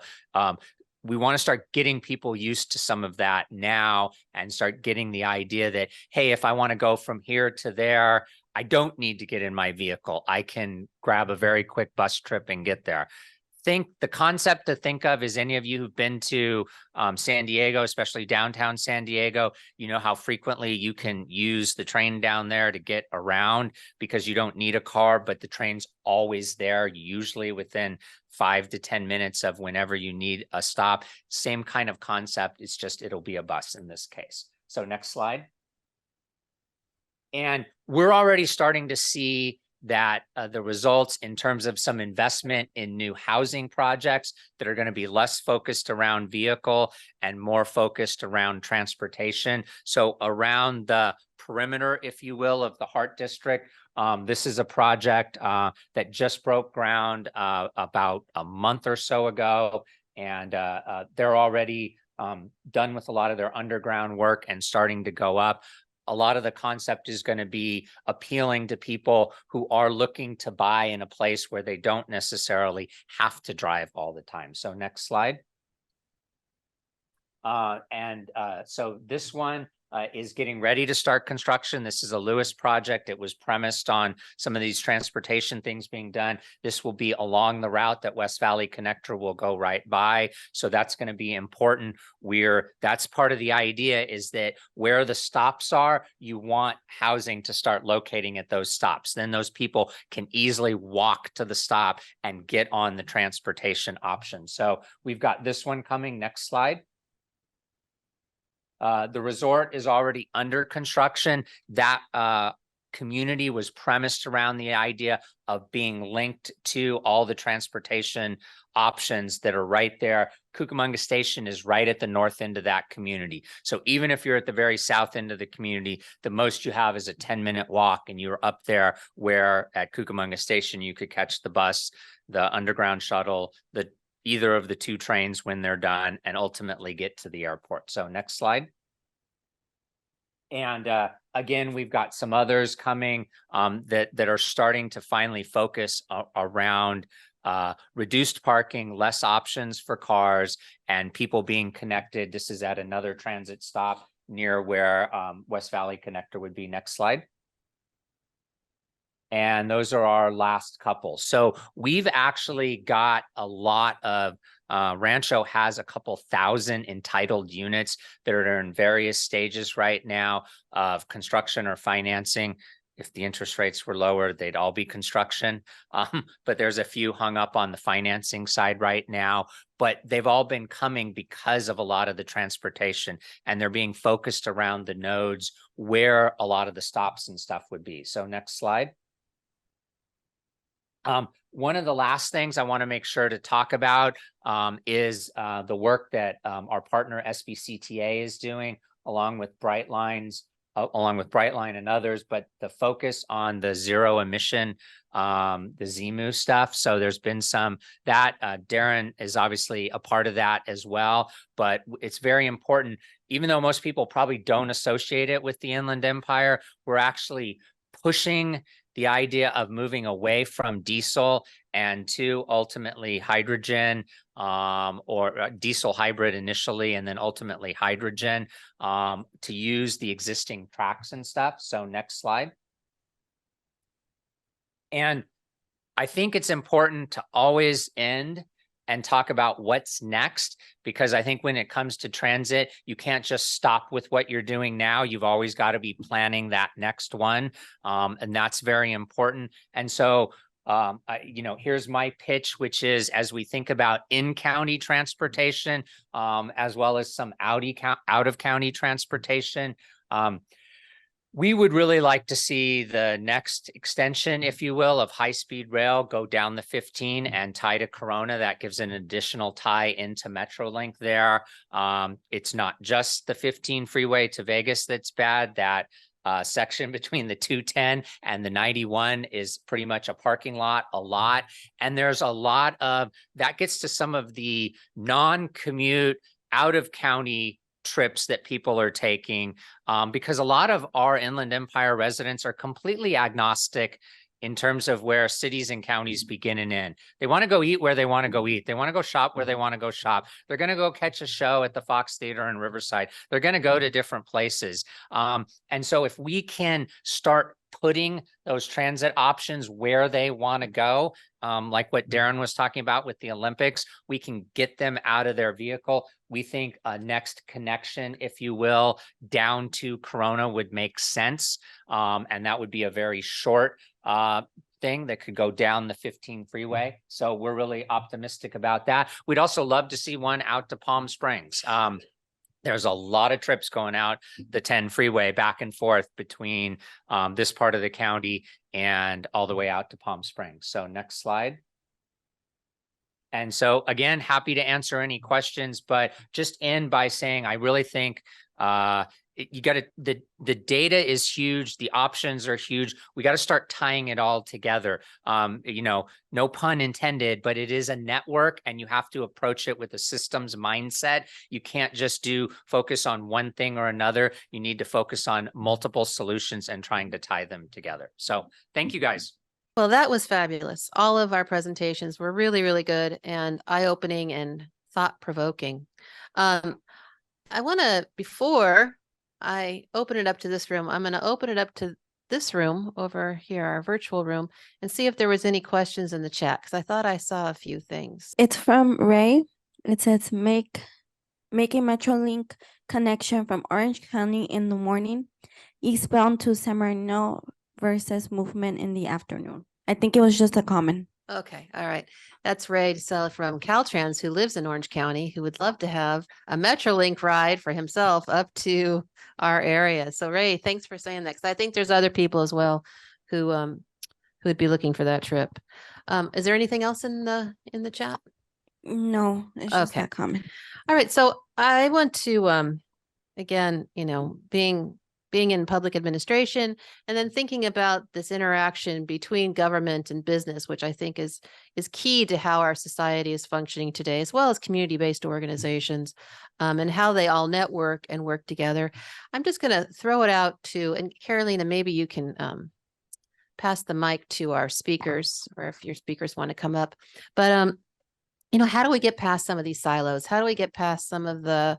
we want to start getting people used to some of that now and start getting the idea that, hey, if I want to go from here to there, I don't need to get in my vehicle. I can grab a very quick bus trip and get there. the concept to think of is any of you who've been to San Diego, especially downtown San Diego, you know how frequently you can use the train down there to get around because you don't need a car, but the train's always there, usually within 5 to 10 minutes of whenever you need a stop. Same kind of concept. It's just it'll be a bus in this case. So next slide. And we're already starting to see that the results in terms of some investment in new housing projects that are going to be less focused around vehicle and more focused around transportation. So around the perimeter, if you will, of the Heart District, this is a project that just broke ground about a month or so ago, and they're already done with a lot of their underground work and starting to go up. A lot of the concept is going to be appealing to people who are looking to buy in a place where they don't necessarily have to drive all the time. So next slide. So this one is getting ready to start construction. This is a Lewis project. It was premised on some of these transportation things being done. This will be along the route that West Valley Connector will go right by. So that's going to be important. That's part of the idea, is that where the stops are, you want housing to start locating at those stops. Then those people can easily walk to the stop and get on the transportation option. So we've got this one coming. Next slide. The resort is already under construction. That community was premised around the idea of being linked to all the transportation options that are right there. Cucamonga Station is right at the north end of that community. So even if you're at the very south end of the community, the most you have is a 10-minute walk, and you're up there, where at Cucamonga Station you could catch the bus, the underground shuttle, either of the two trains when they're done, and ultimately get to the airport. So next slide. And again, we've got some others coming that are starting to finally focus around reduced parking, less options for cars, and people being connected. This is at another transit stop near where West Valley Connector would be. Next slide. And those are our last couple. So we've actually got a lot of Rancho has a couple thousand entitled units that are in various stages right now of construction or financing. If the interest rates were lower, they'd all be construction. But there's a few hung up on the financing side right now, but they've all been coming because of a lot of the transportation, and they're being focused around the nodes where a lot of the stops and stuff would be. So next slide. One of the last things I want to make sure to talk about is the work that our partner SBCTA is doing along with Brightline and others, but the focus on the zero emission, the ZEMU stuff. So there's been some that Darren is obviously a part of that as well, but it's very important. Even though most people probably don't associate it with the Inland Empire, we're actually pushing the idea of moving away from diesel and to ultimately hydrogen, or diesel hybrid initially, and then ultimately hydrogen, to use the existing tracks and stuff. So next slide. And I think it's important to always end and talk about what's next, because I think when it comes to transit, you can't just stop with what you're doing now. You've always got to be planning that next one. And that's very important. And so, here's my pitch, which is, as we think about in-county transportation, as well as some out-of-county transportation, we would really like to see the next extension, if you will, of high-speed rail go down the 15 and tie to Corona. That gives an additional tie into Metrolink there. It's not just the 15 freeway to Vegas that's bad. That section between the 210 and the 91 is pretty much a parking lot, and there's a lot of that gets to some of the non-commute out-of-county trips that people are taking, because a lot of our Inland Empire residents are completely agnostic in terms of where cities and counties begin and end. They want to go eat where they want to go eat. They want to go shop where they want to go shop. They're going to go catch a show at the Fox Theater in Riverside. They're going to go to different places. And so if we can start putting those transit options where they want to go, like what Darren was talking about with the Olympics, we can get them out of their vehicle. We think a next connection, if you will, down to Corona would make sense. And that would be a very short thing that could go down the 15 freeway. So we're really optimistic about that. We'd also love to see one out to Palm Springs. There's a lot of trips going out the 10 freeway back and forth between this part of the county and all the way out to Palm Springs. So next slide. And so again, happy to answer any questions, but just end by saying, I really think you got to, the data is huge. The options are huge. We got to start tying it all together. You know, no pun intended, but it is a network and you have to approach it with a systems mindset. You can't just focus on one thing or another. You need to focus on multiple solutions and trying to tie them together. So thank you guys. Well, that was fabulous. All of our presentations were really, really good and eye-opening and thought-provoking. I want to, before I open it up to this room, I'm going to open it up to this room over here, our virtual room, and see if there was any questions in the chat, because I thought I saw a few things. It's from Ray. It says, make a Metrolink connection from Orange County in the morning, eastbound to San Marino versus movement in the afternoon. I think it was just a comment. Okay. All right. That's Ray from Caltrans, who lives in Orange County, who would love to have a Metrolink ride for himself up to our area. So Ray, thanks for saying that, because I think there's other people as well who would be looking for that trip. Is there anything else in the chat? No, it's just a comment. All right. So I want to again, you know, being in public administration, and then thinking about this interaction between government and business, which I think is key to how our society is functioning today, as well as community-based organizations, and how they all network and work together. I'm just going to throw it out to, and Carolina, maybe you can pass the mic to our speakers, or if your speakers want to come up. But, you know, how do we get past some of these silos? How do we get past some of the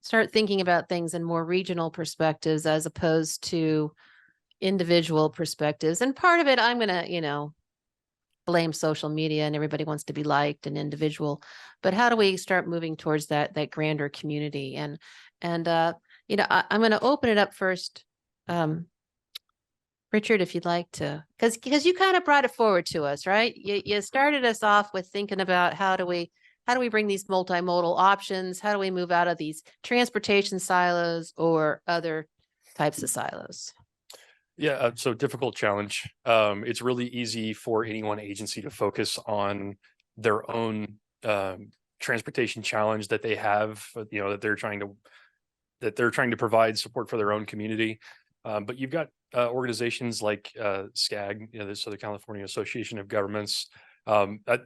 start thinking about things in more regional perspectives as opposed to individual perspectives? And part of it, I'm going to, you know, blame social media, and everybody wants to be liked and individual, but how do we start moving towards that grander community? And you know, I'm going to open it up first. Richard, if you'd like to, because you kind of brought it forward to us, right? You started us off with thinking about how do we bring these multimodal options? How do we move out of these transportation silos or other types of silos? Yeah, so difficult challenge. It's really easy for any one agency to focus on their own transportation challenge that they have, you know, that they're trying to provide support for their own community. But you've got organizations like SCAG, you know, the Southern California Association of Governments.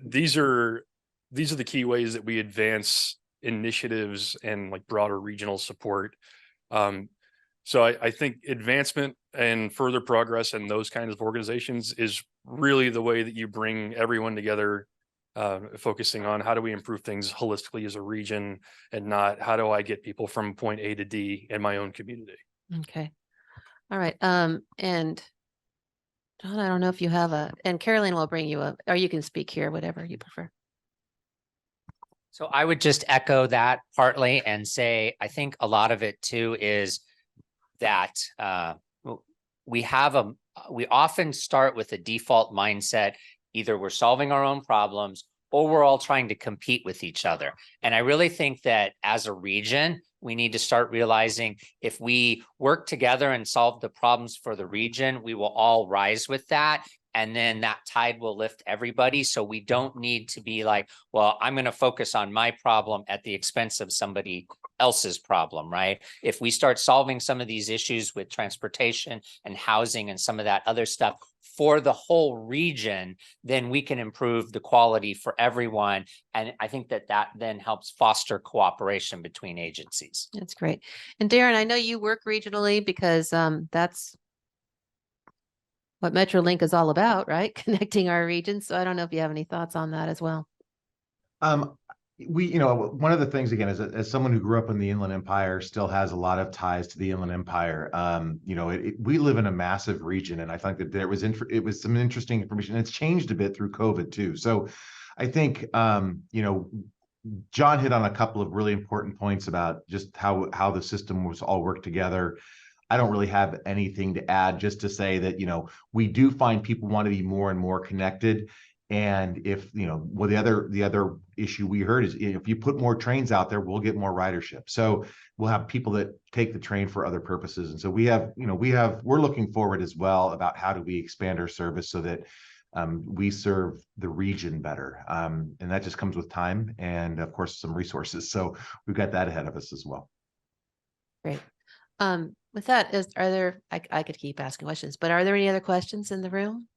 These are the key ways that we advance initiatives and like broader regional support. So I think advancement and further progress in those kinds of organizations is really the way that you bring everyone together, focusing on how do we improve things holistically as a region, and not how do I get people from point A to D in my own community. Okay. All right. And John, I don't know if you have and Caroline will bring you up, or you can speak here, whatever you prefer. So I would just echo that partly and say, I think a lot of it too is that we often start with a default mindset. Either we're solving our own problems or we're all trying to compete with each other. And I really think that as a region, we need to start realizing if we work together and solve the problems for the region, we will all rise with that. And then that tide will lift everybody. So we don't need to be like, well, I'm going to focus on my problem at the expense of somebody else's problem, right? If we start solving some of these issues with transportation and housing and some of that other stuff for the whole region, then we can improve the quality for everyone. And I think that then helps foster cooperation between agencies. That's great. And Darren, I know you work regionally because that's what MetroLink is all about, right? Connecting our regions. So I don't know if you have any thoughts on that as well. One of the things again is as someone who grew up in the Inland Empire, still has a lot of ties to the Inland Empire. We live in a massive region, and I think that it was some interesting information. And it's changed a bit through COVID too. So I think John hit on a couple of really important points about just how the system was all worked together. I don't really have anything to add, just to say that we do find people want to be more and more connected. And if the other issue we heard is if you put more trains out there, we'll get more ridership. So we'll have people that take the train for other purposes. And so we're looking forward as well about how do we expand our service so that we serve the region better. And that just comes with time and of course some resources. So we've got that ahead of us as well. Great. With that, I could keep asking questions, but are there any other questions in the room?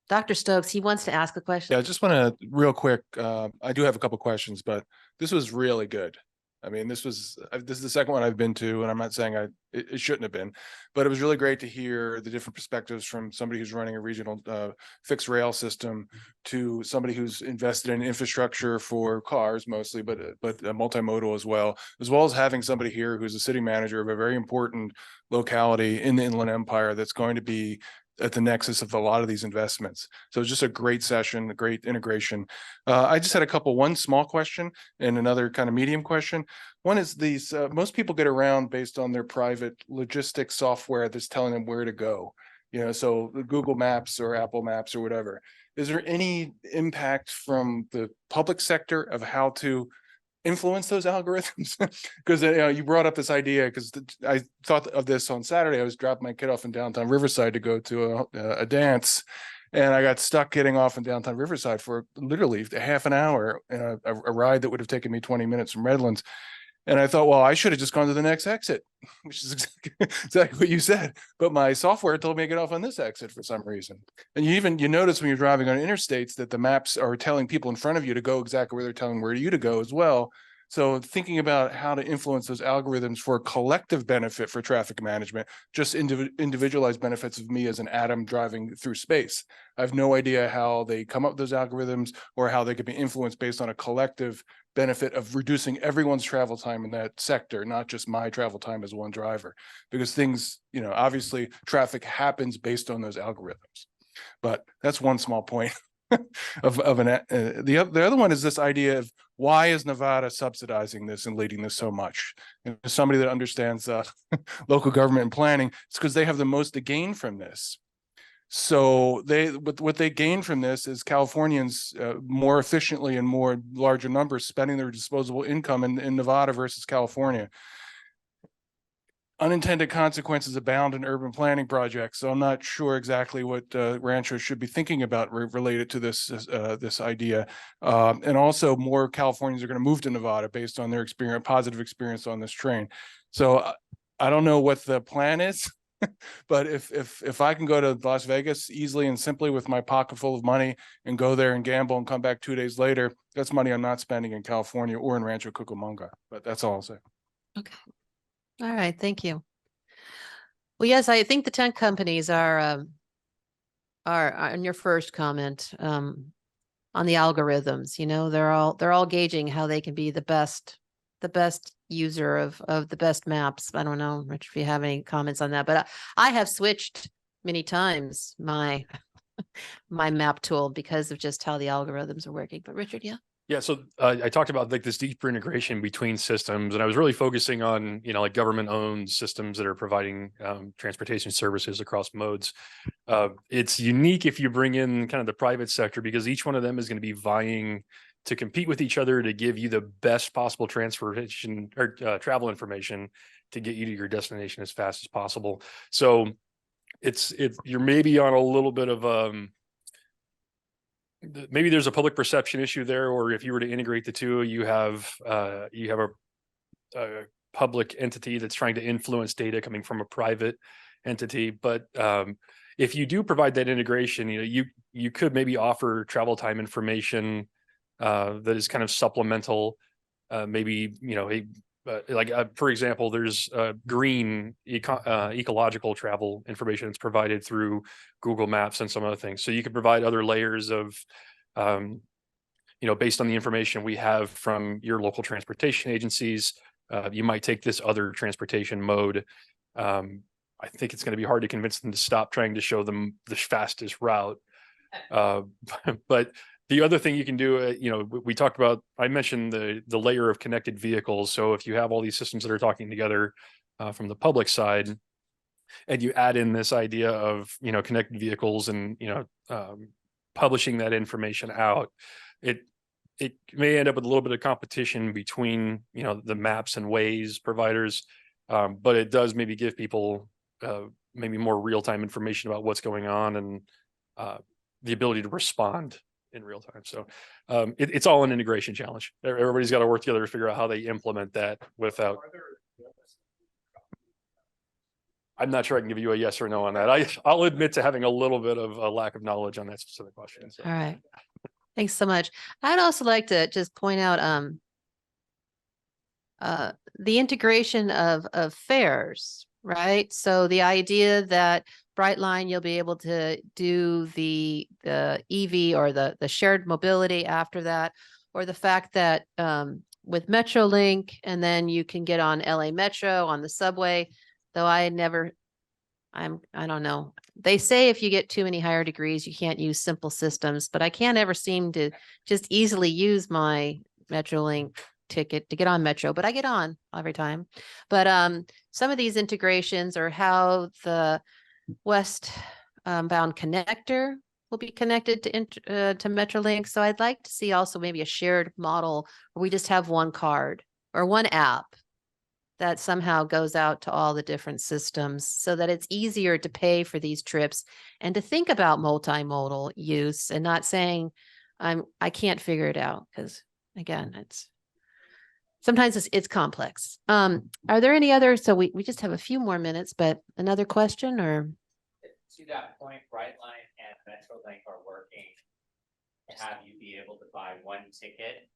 Dr. Stokes, he wants to ask a question. Yeah, I just want to real quick. I do have a couple questions, but this was really good. I mean, this is the second one I've been to, and I'm not saying it shouldn't have been, but it was really great to hear the different perspectives from somebody who's running a regional fixed rail system to somebody who's invested in infrastructure for cars mostly, but multimodal as well as having somebody here who's a city manager of a very important locality in the Inland Empire that's going to be at the nexus of a lot of these investments. So it's just a great session, a great integration. I just had one small question and another kind of medium question. One is these, most people get around based on their private logistics software that's telling them where to go. So Google Maps or Apple Maps or whatever. Is there any impact from the public sector of how to influence those algorithms? Because you brought up this idea, because I thought of this on Saturday. I was dropping my kid off in downtown Riverside to go to a dance, and I got stuck getting off in downtown Riverside for literally a half an hour, a ride that would have taken me 20 minutes from Redlands. And I thought, well, I should have just gone to the next exit, which is exactly what you said. But my software told me to get off on this exit for some reason. And you notice when you're driving on interstates that the maps are telling people in front of you to go exactly where they're telling where you to go as well. So thinking about how to influence those algorithms for collective benefit for traffic management, just individualized benefits of me as an atom driving through space. I have no idea how they come up with those algorithms or how they could be influenced based on a collective benefit of reducing everyone's travel time in that sector, not just my travel time as one driver, because things, obviously traffic happens based on those algorithms. But that's one small point. The other one is this idea of why is Nevada subsidizing this and leading this so much? And as somebody that understands local government and planning, it's because they have the most to gain from this. So what they gain from this is Californians more efficiently and more larger numbers spending their disposable income in Nevada versus California. Unintended consequences abound in urban planning projects. So I'm not sure exactly what ranchers should be thinking about related to this idea. And also more Californians are going to move to Nevada based on their positive experience on this train. So I don't know what the plan is, but if I can go to Las Vegas easily and simply with my pocket full of money and go there and gamble and come back 2 days later, that's money I'm not spending in California or in Rancho Cucamonga. But that's all I'll say. Okay. All right, thank you. Well, yes, I think the 10 companies are on your first comment on the algorithms. They're all gauging how they can be the best user of the best maps. I don't know, Rich, if you have any comments on that, but I have switched many times my map tool because of just how the algorithms are working. But Richard, yeah. Yeah, so I talked about this deeper integration between systems, and I was really focusing on government-owned systems that are providing transportation services across modes. It's unique if you bring in kind of the private sector, because each one of them is going to be vying to compete with each other to give you the best possible transportation or travel information to get you to your destination as fast as possible. So you're maybe on a little bit of maybe there's a public perception issue there, or if you were to integrate the two, you have a public entity that's trying to influence data coming from a private entity. But if you do provide that integration, you could maybe offer travel time information that is kind of supplemental, maybe But like, for example, there's green ecological travel information that's provided through Google Maps and some other things. So you can provide other layers of, based on the information we have from your local transportation agencies, you might take this other transportation mode. I think it's going to be hard to convince them to stop trying to show them the fastest route. But the other thing you can do, we talked about, I mentioned the layer of connected vehicles. So if you have all these systems that are talking together from the public side, and you add in this idea of, connected vehicles and, publishing that information out, it may end up with a little bit of competition between, the maps and Waze providers. But it does maybe give people maybe more real-time information about what's going on and the ability to respond in real time. So it's all an integration challenge. Everybody's got to work together to figure out how they implement that without. I'm not sure I can give you a yes or no on that. I'll admit to having a little bit of a lack of knowledge on that specific question. So. All right. Thanks so much. I'd also like to just point out the integration of fares, right? So the idea that Brightline, you'll be able to do the EV or the shared mobility after that, or the fact that with Metrolink, and then you can get on LA Metro on the subway, though I don't know. They say if you get too many higher degrees, you can't use simple systems, but I can't ever seem to just easily use my Metrolink ticket to get on Metro, but I get on every time. But some of these integrations, or how the west bound connector will be connected to Metrolink. So I'd like to see also maybe a shared model where we just have one card or one app that somehow goes out to all the different systems, so that it's easier to pay for these trips and to think about multimodal use, and not saying I can't figure it out, because again, sometimes it's complex. Are there any other, so we just have a few more minutes, but another question? Or to that point, Brightline and Metrolink are working to have you be able to buy one ticket,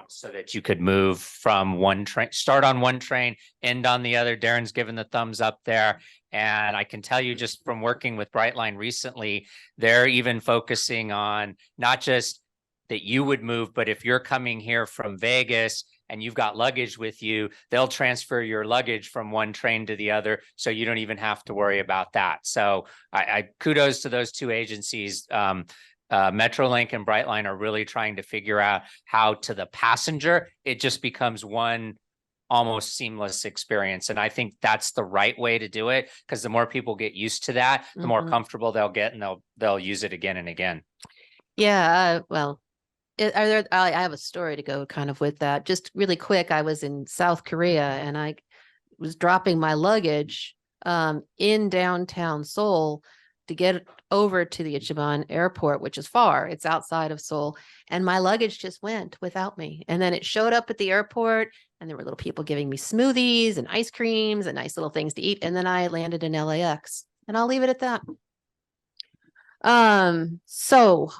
so that you could move from one train, start on one train, end on the other. Darren's given the thumbs up there. And I can tell you, just from working with Brightline recently, they're even focusing on not just that you would move, but if you're coming here from Vegas and you've got luggage with you, they'll transfer your luggage from one train to the other, so you don't even have to worry about that. So I kudos to those two agencies. Metrolink and Brightline are really trying to figure out how, to the passenger, it just becomes one almost seamless experience. And I think that's the right way to do it, because the more people get used to that, the more comfortable they'll get, and they'll use it again and again. Yeah, well, I have a story to go kind of with that. Just really quick, I was in South Korea and I was dropping my luggage in downtown Seoul to get over to the Ichiban airport, which is far. It's outside of Seoul. And my luggage just went without me. And then it showed up at the airport, and there were little people giving me smoothies and ice creams and nice little things to eat. And then I landed in LAX, and I'll leave it at that. So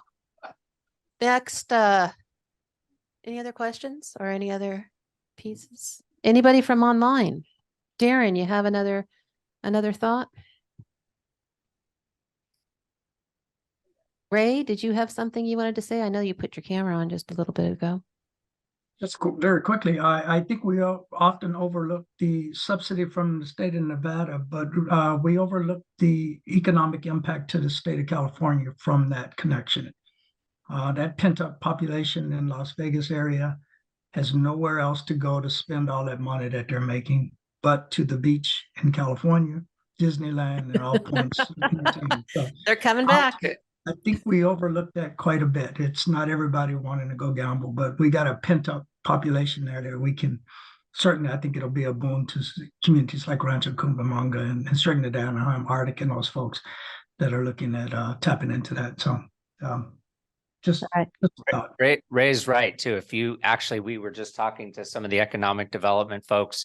next, any other questions or any other pieces? Anybody from online? Darren, you have another thought? Ray, did you have something you wanted to say? I know you put your camera on just a little bit ago. Just very quickly, I think we often overlook the subsidy from the state of Nevada, but we overlook the economic impact to the state of California from that connection. That pent-up population in Las Vegas area has nowhere else to go to spend all that money that they're making, but to the beach in California, Disneyland, and all points. So they're coming back. I think we overlooked that quite a bit. It's not everybody wanting to go gamble, but we got a pent-up population there that we can, certainly I think it'll be a boon to communities like Rancho Cucamonga and certainly the Anaheim Arctic and those folks that are looking at tapping into that. So Ray's right too. We were just talking to some of the economic development folks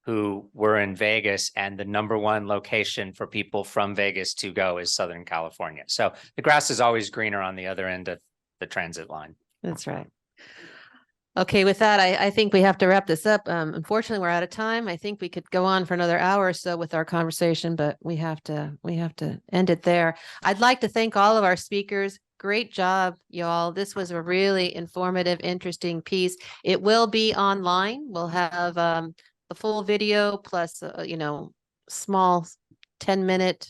who were in Vegas, and the number one location for people from Vegas to go is Southern California. So the grass is always greener on the other end of the transit line. That's right. Okay, with that, I think we have to wrap this up. Unfortunately, we're out of time. I think we could go on for another hour or so with our conversation, but we have to end it there. I'd like to thank all of our speakers. Great job, y'all. This was a really informative, interesting piece. It will be online. We'll have the full video plus, small 10-minute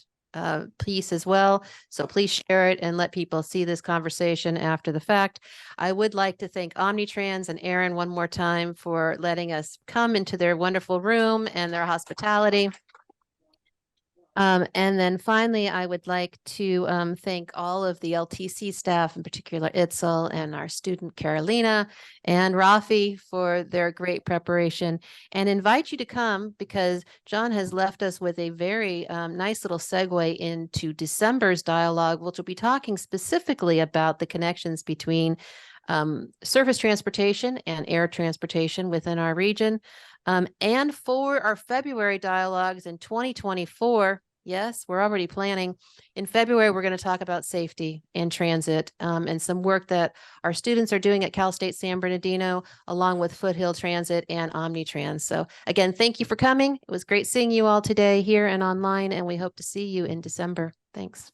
piece as well. So please share it and let people see this conversation after the fact. I would like to thank Omnitrans and Aaron one more time for letting us come into their wonderful room and their hospitality. And then finally, I would like to thank all of the LTC staff, in particular Itzel and our student Carolina and Rafi for their great preparation, and invite you to come because John has left us with a very nice little segue into December's dialogue, which will be talking specifically about the connections between surface transportation and air transportation within our region. And for our February dialogues in 2024, yes, we're already planning. In February, we're going to talk about safety in transit and some work that our students are doing at Cal State San Bernardino, along with Foothill Transit and Omnitrans. So again, thank you for coming. It was great seeing you all today here and online, and we hope to see you in December. Thanks.